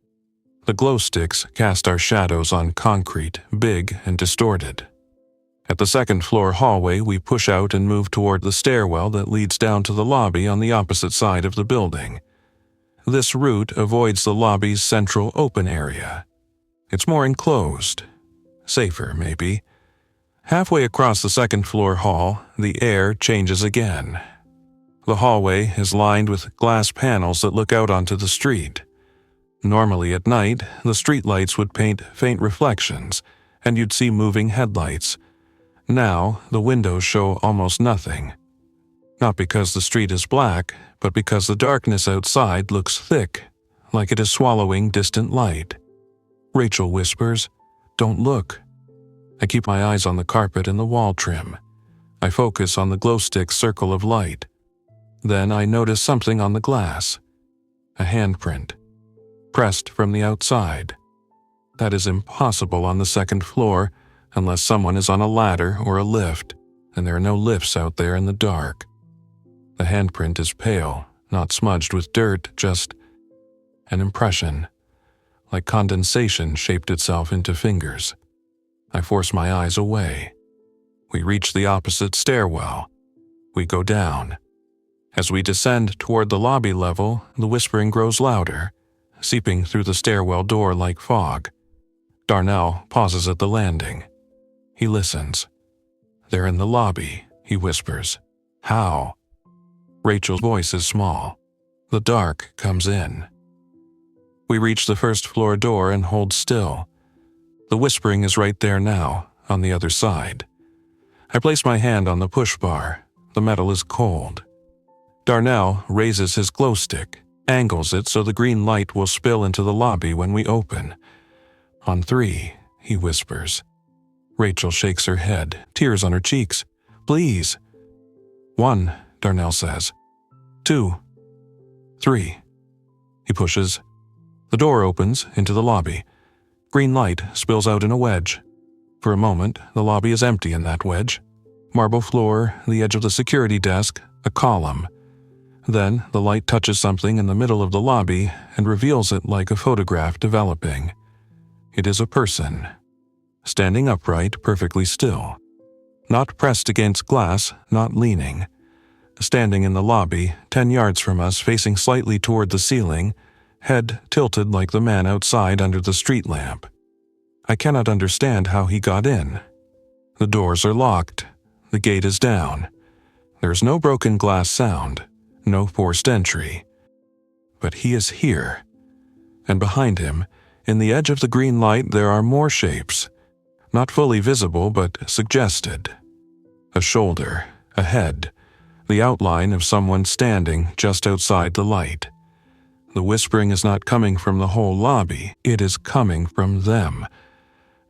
The glow sticks cast our shadows on concrete, big and distorted. At the 2nd floor hallway, we push out and move toward the stairwell that leads down to the lobby on the opposite side of the building. This route avoids the lobby's central open area. It's more enclosed. Safer, maybe. Halfway across the 2nd floor hall, the air changes again. The hallway is lined with glass panels that look out onto the street. Normally at night, the streetlights would paint faint reflections, and you'd see moving headlights. Now, the windows show almost nothing. Not because the street is black, but because the darkness outside looks thick, like it is swallowing distant light. Rachel whispers, "Don't look." I keep my eyes on the carpet and the wall trim. I focus on the glow-stick circle of light. Then I notice something on the glass. A handprint. Pressed from the outside. That is impossible on the 2nd floor, unless someone is on a ladder or a lift, and there are no lifts out there in the dark. The handprint is pale, not smudged with dirt, just an impression, like condensation shaped itself into fingers. I force my eyes away. We reach the opposite stairwell. We go down. As we descend toward the lobby level, the whispering grows louder, seeping through the stairwell door like fog. Darnell pauses at the landing. He listens. "They're in the lobby," he whispers. "How?" Rachel's voice is small. The dark comes in. We reach the 1st floor door and hold still. The whispering is right there now, on the other side. I place my hand on the push bar. The metal is cold. Darnell raises his glow stick, angles it so the green light will spill into the lobby when we open. "On 3, he whispers. Rachel shakes her head, tears on her cheeks. "Please." 1, Darnell says. 2. 3. He pushes. The door opens into the lobby. Green light spills out in a wedge. For a moment, the lobby is empty in that wedge. Marble floor, the edge of the security desk, a column. Then the light touches something in the middle of the lobby and reveals it like a photograph developing. It is a person. Standing upright, perfectly still. Not pressed against glass, not leaning. Standing in the lobby, 10 yards from us, facing slightly toward the ceiling, head tilted like the man outside under the street lamp. I cannot understand how he got in. The doors are locked. The gate is down. There is no broken glass sound, no forced entry. But he is here. And behind him, in the edge of the green light, there are more shapes. Not fully visible, but suggested. A shoulder, a head, the outline of someone standing just outside the light. The whispering is not coming from the whole lobby, it is coming from them.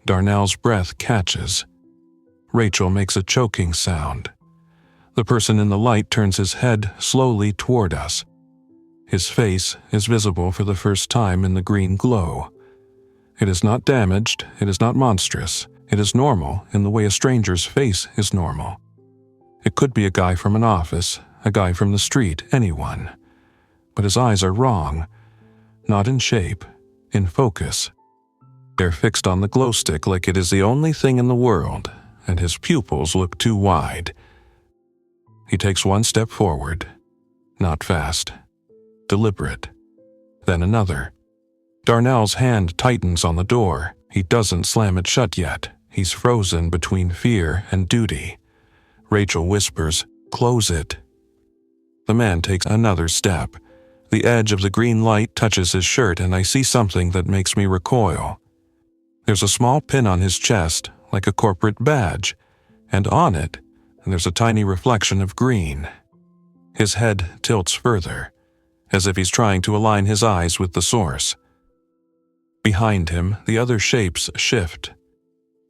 Darnell's breath catches. Rachel makes a choking sound. The person in the light turns his head slowly toward us. His face is visible for the first time in the green glow. It is not damaged, it is not monstrous. It is normal in the way a stranger's face is normal. It could be a guy from an office, a guy from the street, anyone. But his eyes are wrong. Not in shape, in focus. They're fixed on the glow stick like it is the only thing in the world, and his pupils look too wide. He takes 1 step forward. Not fast. Deliberate. Then another. Darnell's hand tightens on the door. He doesn't slam it shut yet. He's frozen between fear and duty. Rachel whispers, "Close it." The man takes another step. The edge of the green light touches his shirt and I see something that makes me recoil. There's a small pin on his chest, like a corporate badge, and on it, there's a tiny reflection of green. His head tilts further, as if he's trying to align his eyes with the source. Behind him, the other shapes shift.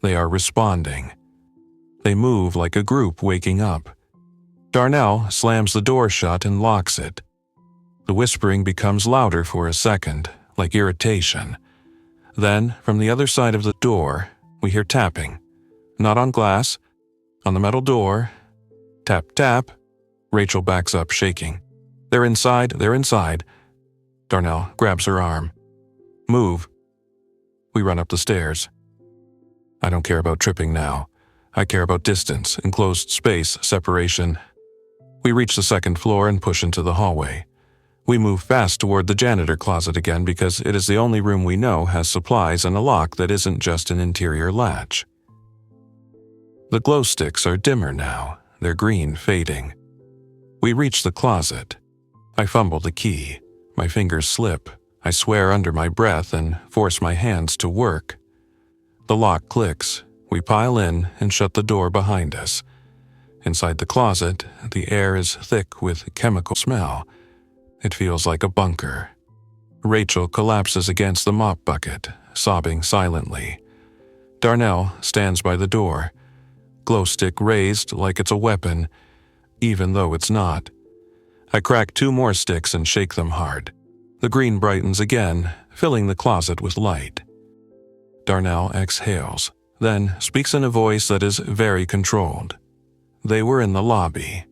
They are responding. They move like a group waking up. Darnell slams the door shut and locks it. The whispering becomes louder for a second, like irritation. Then, from the other side of the door, we hear tapping. Not on glass, on the metal door. Tap, tap. Rachel backs up, shaking. "They're inside, they're inside." Darnell grabs her arm. "Move." We run up the stairs. I don't care about tripping now. I care about distance, enclosed space, separation. We reach the second floor and push into the hallway. We move fast toward the janitor closet again because it is the only room we know has supplies and a lock that isn't just an interior latch. The glow sticks are dimmer now, their green fading. We reach the closet. I fumble the key. My fingers slip. I swear under my breath and force my hands to work. The lock clicks. We pile in and shut the door behind us. Inside the closet, the air is thick with chemical smell. It feels like a bunker. Rachel collapses against the mop bucket, sobbing silently. Darnell stands by the door, glow stick raised like it's a weapon, even though it's not. I crack 2 more sticks and shake them hard. The green brightens again, filling the closet with light. Darnell exhales, then speaks in a voice that is very controlled. They were in the lobby.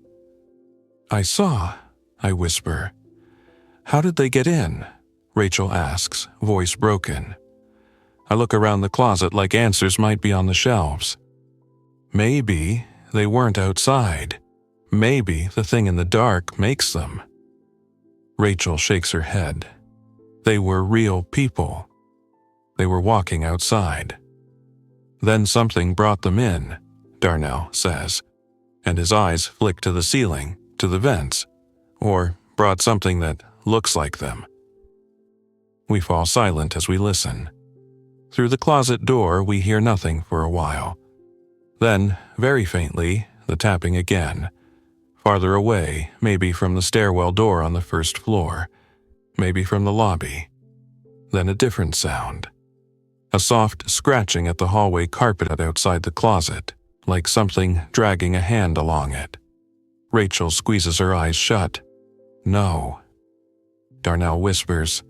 "I saw," I whisper. "How did they get in?" Rachel asks, voice broken. I look around the closet like answers might be on the shelves. Maybe they weren't outside. Maybe the thing in the dark makes them. Rachel shakes her head. They were real people. They were walking outside. "Then something brought them in," Darnell says, and his eyes flick to the ceiling, to the vents, or brought something that looks like them. We fall silent as we listen. Through the closet door, we hear nothing for a while. Then, very faintly, the tapping again. Farther away, maybe from the stairwell door on the first floor, maybe from the lobby. Then a different sound. A soft scratching at the hallway carpet outside the closet, like something dragging a hand along it. Rachel squeezes her eyes shut. "No." Darnell whispers,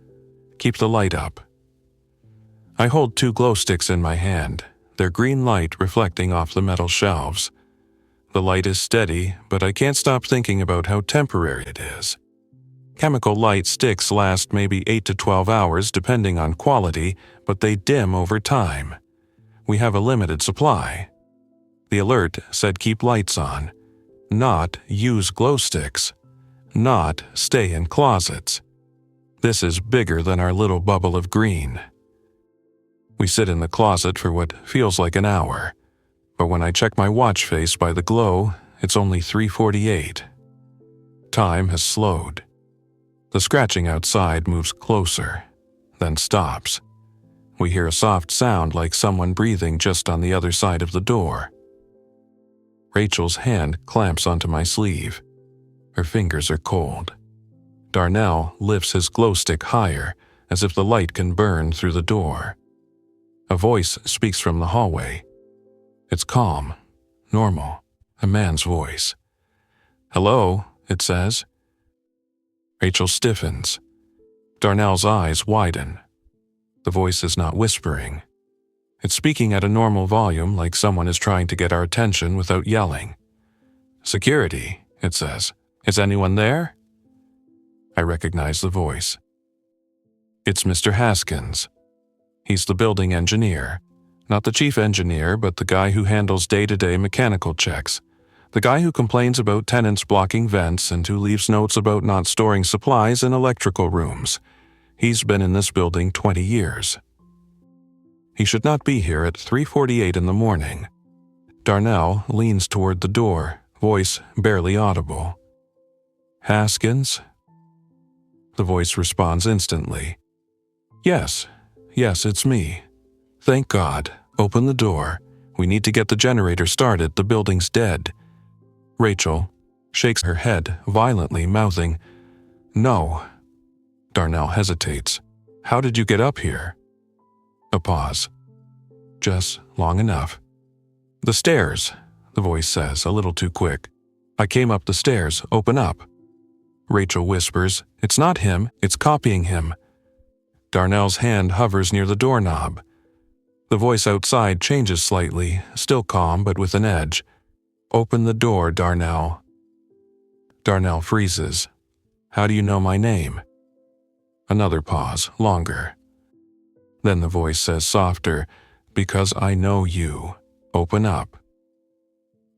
"Keep the light up." I hold 2 glow sticks in my hand, their green light reflecting off the metal shelves. The light is steady, but I can't stop thinking about how temporary it is. Chemical light sticks last maybe 8 to 12 hours depending on quality, but they dim over time. We have a limited supply. The alert said keep lights on, not use glow sticks, not stay in closets. This is bigger than our little bubble of green. We sit in the closet for what feels like an hour, but when I check my watch face by the glow, it's only 3:48. Time has slowed. The scratching outside moves closer, then stops. We hear a soft sound like someone breathing just on the other side of the door. Rachel's hand clamps onto my sleeve. Her fingers are cold. Darnell lifts his glow stick higher, as if the light can burn through the door. A voice speaks from the hallway. It's calm, normal, a man's voice. "Hello," it says. Rachel stiffens. Darnell's eyes widen. The voice is not whispering. It's speaking at a normal volume like someone is trying to get our attention without yelling. "Security," it says. "Is anyone there?" I recognize the voice. It's Mr. Haskins. He's the building engineer. Not the chief engineer, but the guy who handles day-to-day mechanical checks. The guy who complains about tenants blocking vents and who leaves notes about not storing supplies in electrical rooms. He's been in this building 20 years. He should not be here at 3:48 in the morning. Darnell leans toward the door, voice barely audible. Haskins? The voice responds instantly. Yes, it's me. Thank God. Open the door. We need to get the generator started. The building's dead. Rachel shakes her head violently, mouthing, No. Darnell hesitates. How did you get up here? A pause. Just long enough. The stairs, the voice says, a little too quick. I came up the stairs. Open up. Rachel whispers, It's not him. It's copying him. Darnell's hand hovers near the doorknob. The voice outside changes slightly, still calm but with an edge. Open the door, Darnell. Darnell freezes. How do you know my name? Another pause, longer. Then the voice says softer, Because I know you. Open up.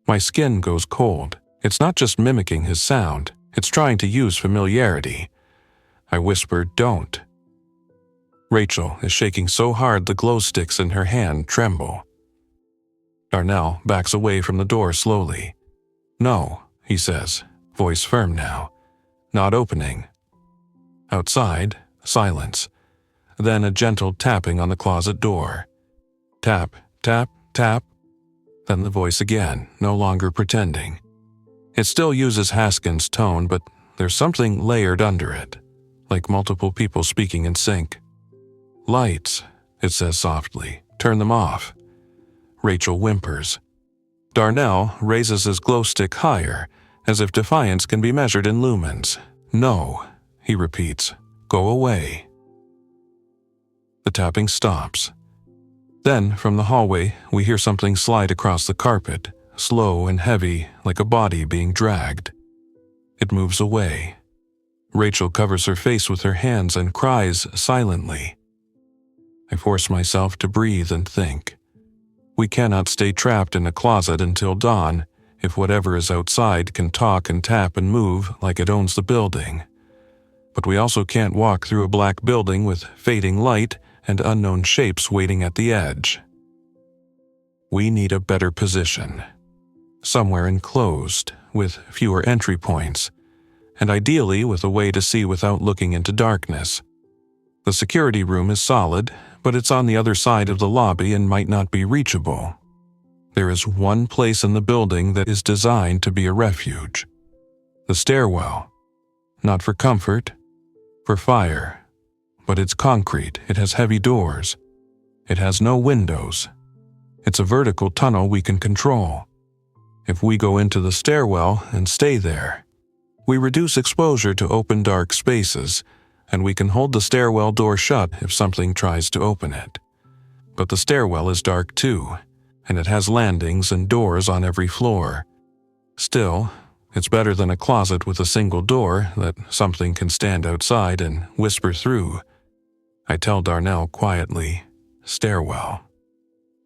My skin goes cold. It's not just mimicking his sound. It's trying to use familiarity. I whisper, Don't. Rachel is shaking so hard the glow sticks in her hand tremble. Darnell backs away from the door slowly. No, he says, voice firm now. Not opening. Outside, silence. Then a gentle tapping on the closet door. Tap, tap, tap. Then the voice again, no longer pretending. It still uses Haskins' tone, but there's something layered under it, like multiple people speaking in sync. Lights, it says softly. Turn them off. Rachel whimpers. Darnell raises his glow stick higher, as if defiance can be measured in lumens. No, he repeats. Go away. The tapping stops. Then, from the hallway, we hear something slide across the carpet, slow and heavy, like a body being dragged. It moves away. Rachel covers her face with her hands and cries silently. I force myself to breathe and think. We cannot stay trapped in a closet until dawn, if whatever is outside can talk and tap and move like it owns the building. But we also can't walk through a black building with fading light and unknown shapes waiting at the edge. We need a better position. Somewhere enclosed, with fewer entry points, and ideally with a way to see without looking into darkness. The security room is solid, but it's on the other side of the lobby and might not be reachable. There is one place in the building that is designed to be a refuge. The stairwell. Not for comfort, for fire. But it's concrete, it has heavy doors. It has no windows. It's a vertical tunnel we can control. If we go into the stairwell and stay there, we reduce exposure to open dark spaces, and we can hold the stairwell door shut if something tries to open it. But the stairwell is dark too, and it has landings and doors on every floor. Still, it's better than a closet with a single door that something can stand outside and whisper through. I tell Darnell quietly, stairwell.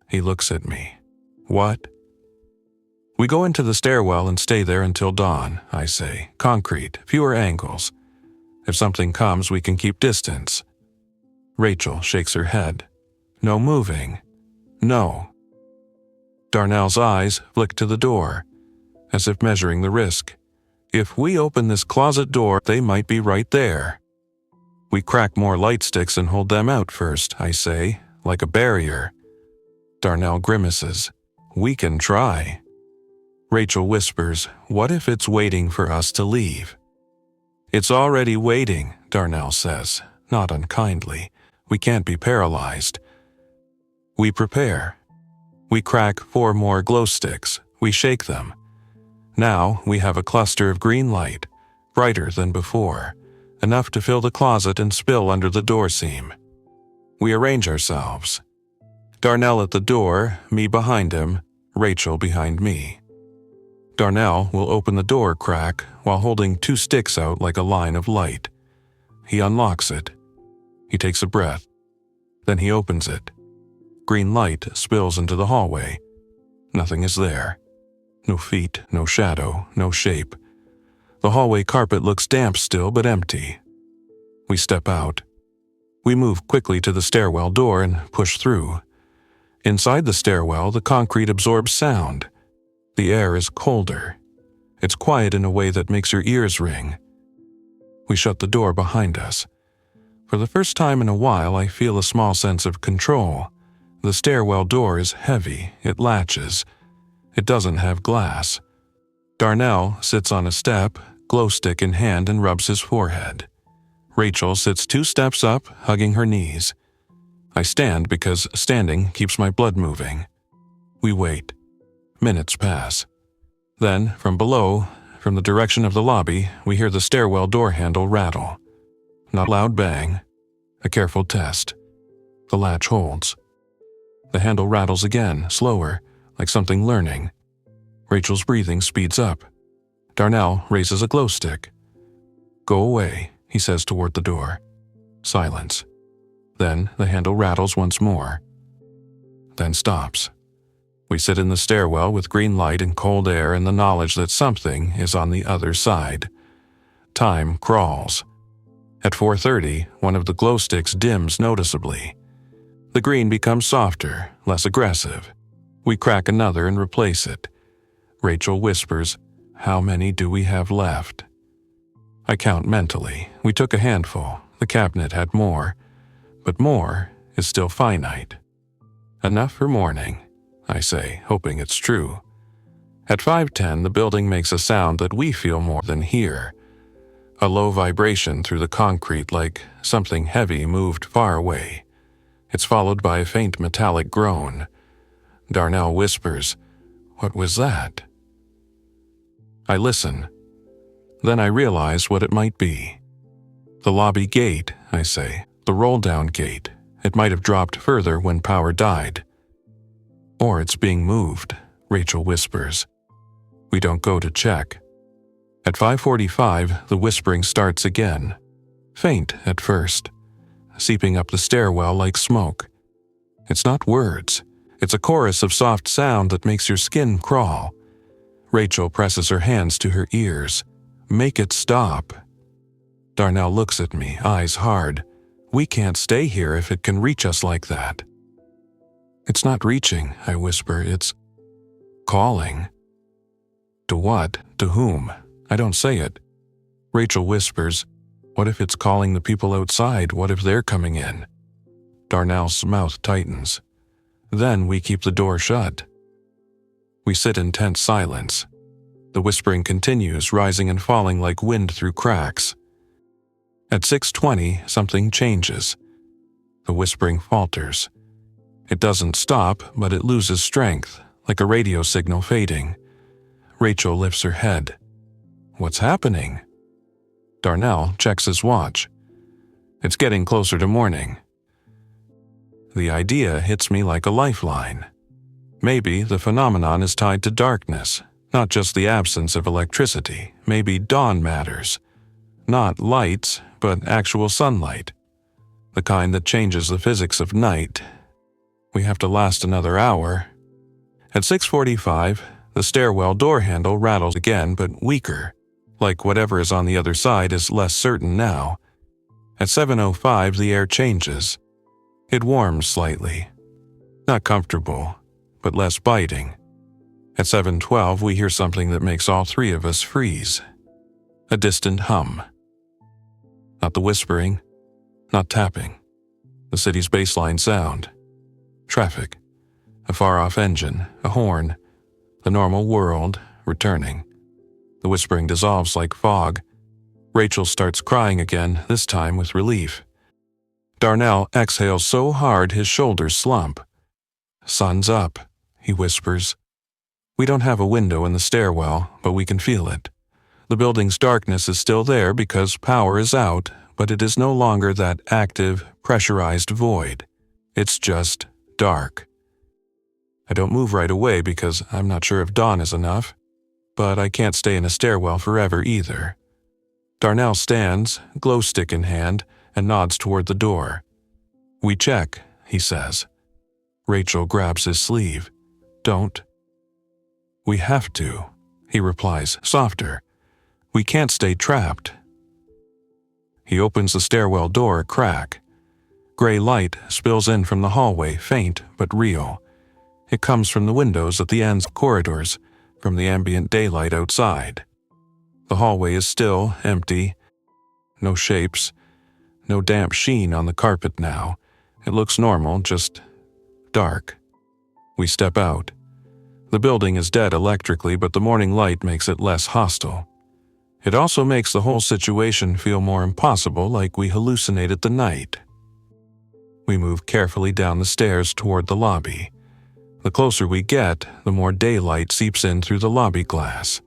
He looks at me. What? We go into the stairwell and stay there until dawn, I say. Concrete, fewer angles. If something comes, we can keep distance. Rachel shakes her head. No moving. No. Darnell's eyes flick to the door, as if measuring the risk. If we open this closet door, they might be right there. We crack more light sticks and hold them out first, I say, like a barrier. Darnell grimaces. We can try. Rachel whispers, what if it's waiting for us to leave? It's already waiting, Darnell says, not unkindly. We can't be paralyzed. We prepare. We crack 4 more glow sticks. We shake them. Now we have a cluster of green light, brighter than before, enough to fill the closet and spill under the door seam. We arrange ourselves. Darnell at the door, me behind him, Rachel behind me. Darnell will open the door crack while holding 2 sticks out like a line of light. He unlocks it. He takes a breath. Then he opens it. Green light spills into the hallway. Nothing is there. No feet, no shadow, no shape. The hallway carpet looks damp still but empty. We step out. We move quickly to the stairwell door and push through. Inside the stairwell, the concrete absorbs sound. The air is colder. It's quiet in a way that makes your ears ring. We shut the door behind us. For the first time in a while, I feel a small sense of control. The stairwell door is heavy. It latches. It doesn't have glass. Darnell sits on a step, glow stick in hand, and rubs his forehead. Rachel sits 2 steps up, hugging her knees. I stand because standing keeps my blood moving. We wait. Minutes pass. Then, from below, from the direction of the lobby, we hear the stairwell door handle rattle. Not a loud bang. A careful test. The latch holds. The handle rattles again, slower, like something learning. Rachel's breathing speeds up. Darnell raises a glow stick. "Go away," he says toward the door. Silence. Then the handle rattles once more. Then stops. We sit in the stairwell with green light and cold air and the knowledge that something is on the other side. Time crawls. At 4:30, one of the glow sticks dims noticeably. The green becomes softer, less aggressive. We crack another and replace it. Rachel whispers, "How many do we have left?" I count mentally. We took a handful. The cabinet had more. But more is still finite. "Enough for morning," I say, hoping it's true. At 5:10, the building makes a sound that we feel more than hear. A low vibration through the concrete like something heavy moved far away. It's followed by a faint metallic groan. Darnell whispers, "What was that?" I listen. Then I realize what it might be. "The lobby gate," I say, "the roll-down gate. It might have dropped further when power died." "Or it's being moved," Rachel whispers. We don't go to check. At 5:45, the whispering starts again. Faint at first, seeping up the stairwell like smoke. It's not words. It's a chorus of soft sound that makes your skin crawl. Rachel presses her hands to her ears. "Make it stop." Darnell looks at me, eyes hard. "We can't stay here if it can reach us like that." "It's not reaching," I whisper. "It's calling." To what? To whom? I don't say it. Rachel whispers, "What if it's calling the people outside? What if they're coming in?" Darnell's mouth tightens. Then we keep the door shut. We sit in tense silence. The whispering continues, rising and falling like wind through cracks. At 6:20, something changes. The whispering falters. It doesn't stop, but it loses strength, like a radio signal fading. Rachel lifts her head. "What's happening?" Darnell checks his watch. It's getting closer to morning. The idea hits me like a lifeline. Maybe the phenomenon is tied to darkness, not just the absence of electricity. Maybe dawn matters. Not lights, but actual sunlight. The kind that changes the physics of night. We have to last another hour. At 6:45, the stairwell door handle rattles again, but weaker, like whatever is on the other side is less certain now. At 7:05, the air changes. It warms slightly. Not comfortable, but less biting. At 7:12, we hear something that makes all three of us freeze. A distant hum. Not the whispering, not tapping. The city's baseline sound. Traffic. A far-off engine, a horn. The normal world returning. The whispering dissolves like fog. Rachel starts crying again, this time with relief. Darnell exhales so hard his shoulders slump. "Sun's up," he whispers. We don't have a window in the stairwell, but we can feel it. The building's darkness is still there because power is out, but it is no longer that active, pressurized void. It's just dark. I don't move right away because I'm not sure if dawn is enough, but I can't stay in a stairwell forever either. Darnell stands, glow stick in hand, and nods toward the door. "We check," he says. Rachel grabs his sleeve. "Don't." "We have to," he replies, softer. "We can't stay trapped." He opens the stairwell door a crack. Gray light spills in from the hallway, faint but real. It comes from the windows at the ends of corridors, from the ambient daylight outside. The hallway is still, empty. No shapes, no damp sheen on the carpet now. It looks normal, just dark. We step out. The building is dead electrically, but the morning light makes it less hostile. It also makes the whole situation feel more impossible, like we hallucinated the night. We move carefully down the stairs toward the lobby. The closer we get, the more daylight seeps in through the lobby glass.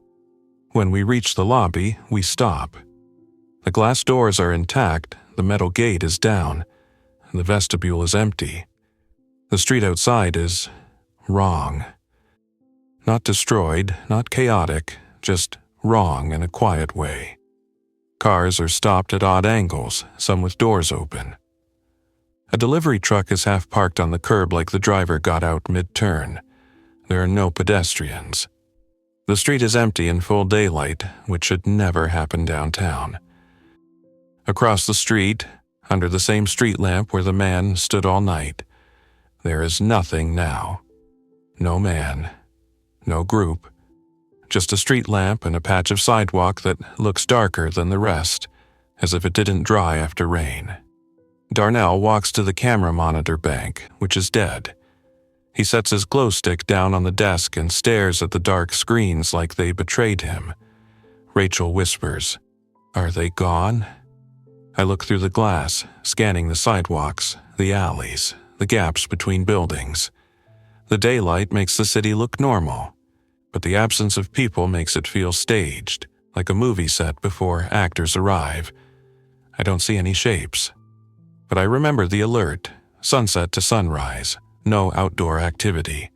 When we reach the lobby, we stop. The glass doors are intact, the metal gate is down, and the vestibule is empty. The street outside is wrong. Not destroyed, not chaotic, just wrong in a quiet way. Cars are stopped at odd angles, some with doors open. A delivery truck is half parked on the curb like the driver got out mid-turn. There are no pedestrians. The street is empty in full daylight, which should never happen downtown. Across the street, under the same street lamp where the man stood all night, there is nothing now. No man, no group, just a street lamp and a patch of sidewalk that looks darker than the rest, as if it didn't dry after rain. Darnell walks to the camera monitor bank, which is dead. He sets his glow stick down on the desk and stares at the dark screens like they betrayed him. Rachel whispers, "Are they gone?" I look through the glass, scanning the sidewalks, the alleys, the gaps between buildings. The daylight makes the city look normal, but the absence of people makes it feel staged, like a movie set before actors arrive. I don't see any shapes. But I remember the alert, sunset to sunrise, no outdoor activity.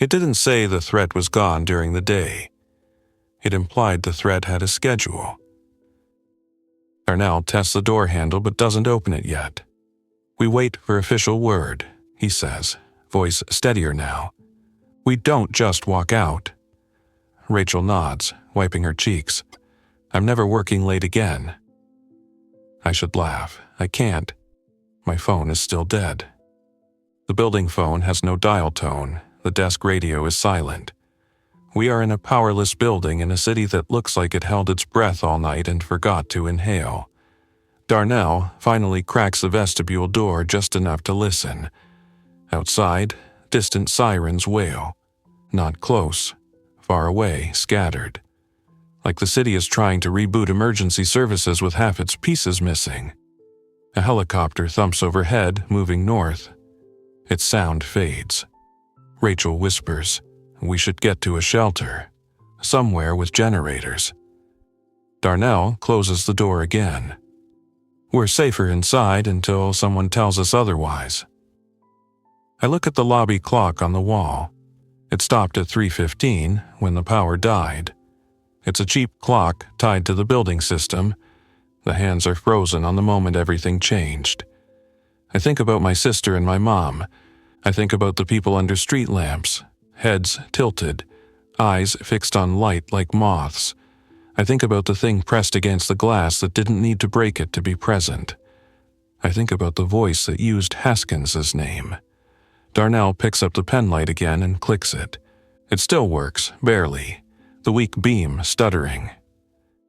It didn't say the threat was gone during the day. It implied the threat had a schedule. Darnell tests the door handle but doesn't open it yet. We wait for official word, he says, voice steadier now. We don't just walk out. Rachel nods, wiping her cheeks. I'm never working late again. I should laugh. I can't. My phone is still dead. The building phone has no dial tone. The desk radio is silent. We are in a powerless building in a city that looks like it held its breath all night and forgot to inhale. Darnell finally cracks the vestibule door just enough to listen. Outside, distant sirens wail. Not close. Far away, scattered. Like the city is trying to reboot emergency services with half its pieces missing. A helicopter thumps overhead, moving north. Its sound fades. Rachel whispers, "We should get to a shelter, somewhere with generators." Darnell closes the door again. We're safer inside until someone tells us otherwise. I look at the lobby clock on the wall. It stopped at 3:15 when the power died. It's a cheap clock tied to the building system. The hands are frozen on the moment everything changed. I think about my sister and my mom. I think about the people under street lamps, heads tilted, eyes fixed on light like moths. I think about the thing pressed against the glass that didn't need to break it to be present. I think about the voice that used Haskins's name. Darnell picks up the penlight again and clicks it. It still works, barely, the weak beam stuttering.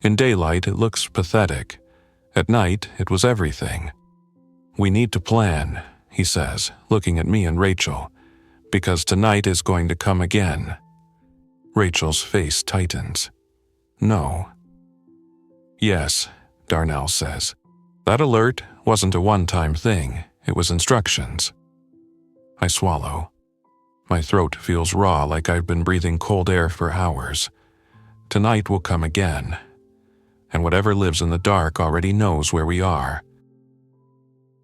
In daylight, it looks pathetic. At night, it was everything. "We need to plan," he says, looking at me and Rachel, "because tonight is going to come again." Rachel's face tightens. "No." "Yes," Darnell says. "That alert wasn't a one-time thing. It was instructions." I swallow. My throat feels raw, like I've been breathing cold air for hours. Tonight will come again. And whatever lives in the dark already knows where we are.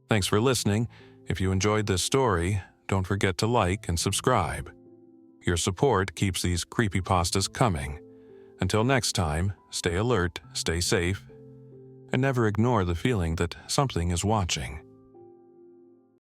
Thanks for listening. If you enjoyed this story, don't forget to like and subscribe. Your support keeps these creepypastas coming. Until next time, stay alert, stay safe, and never ignore the feeling that something is watching.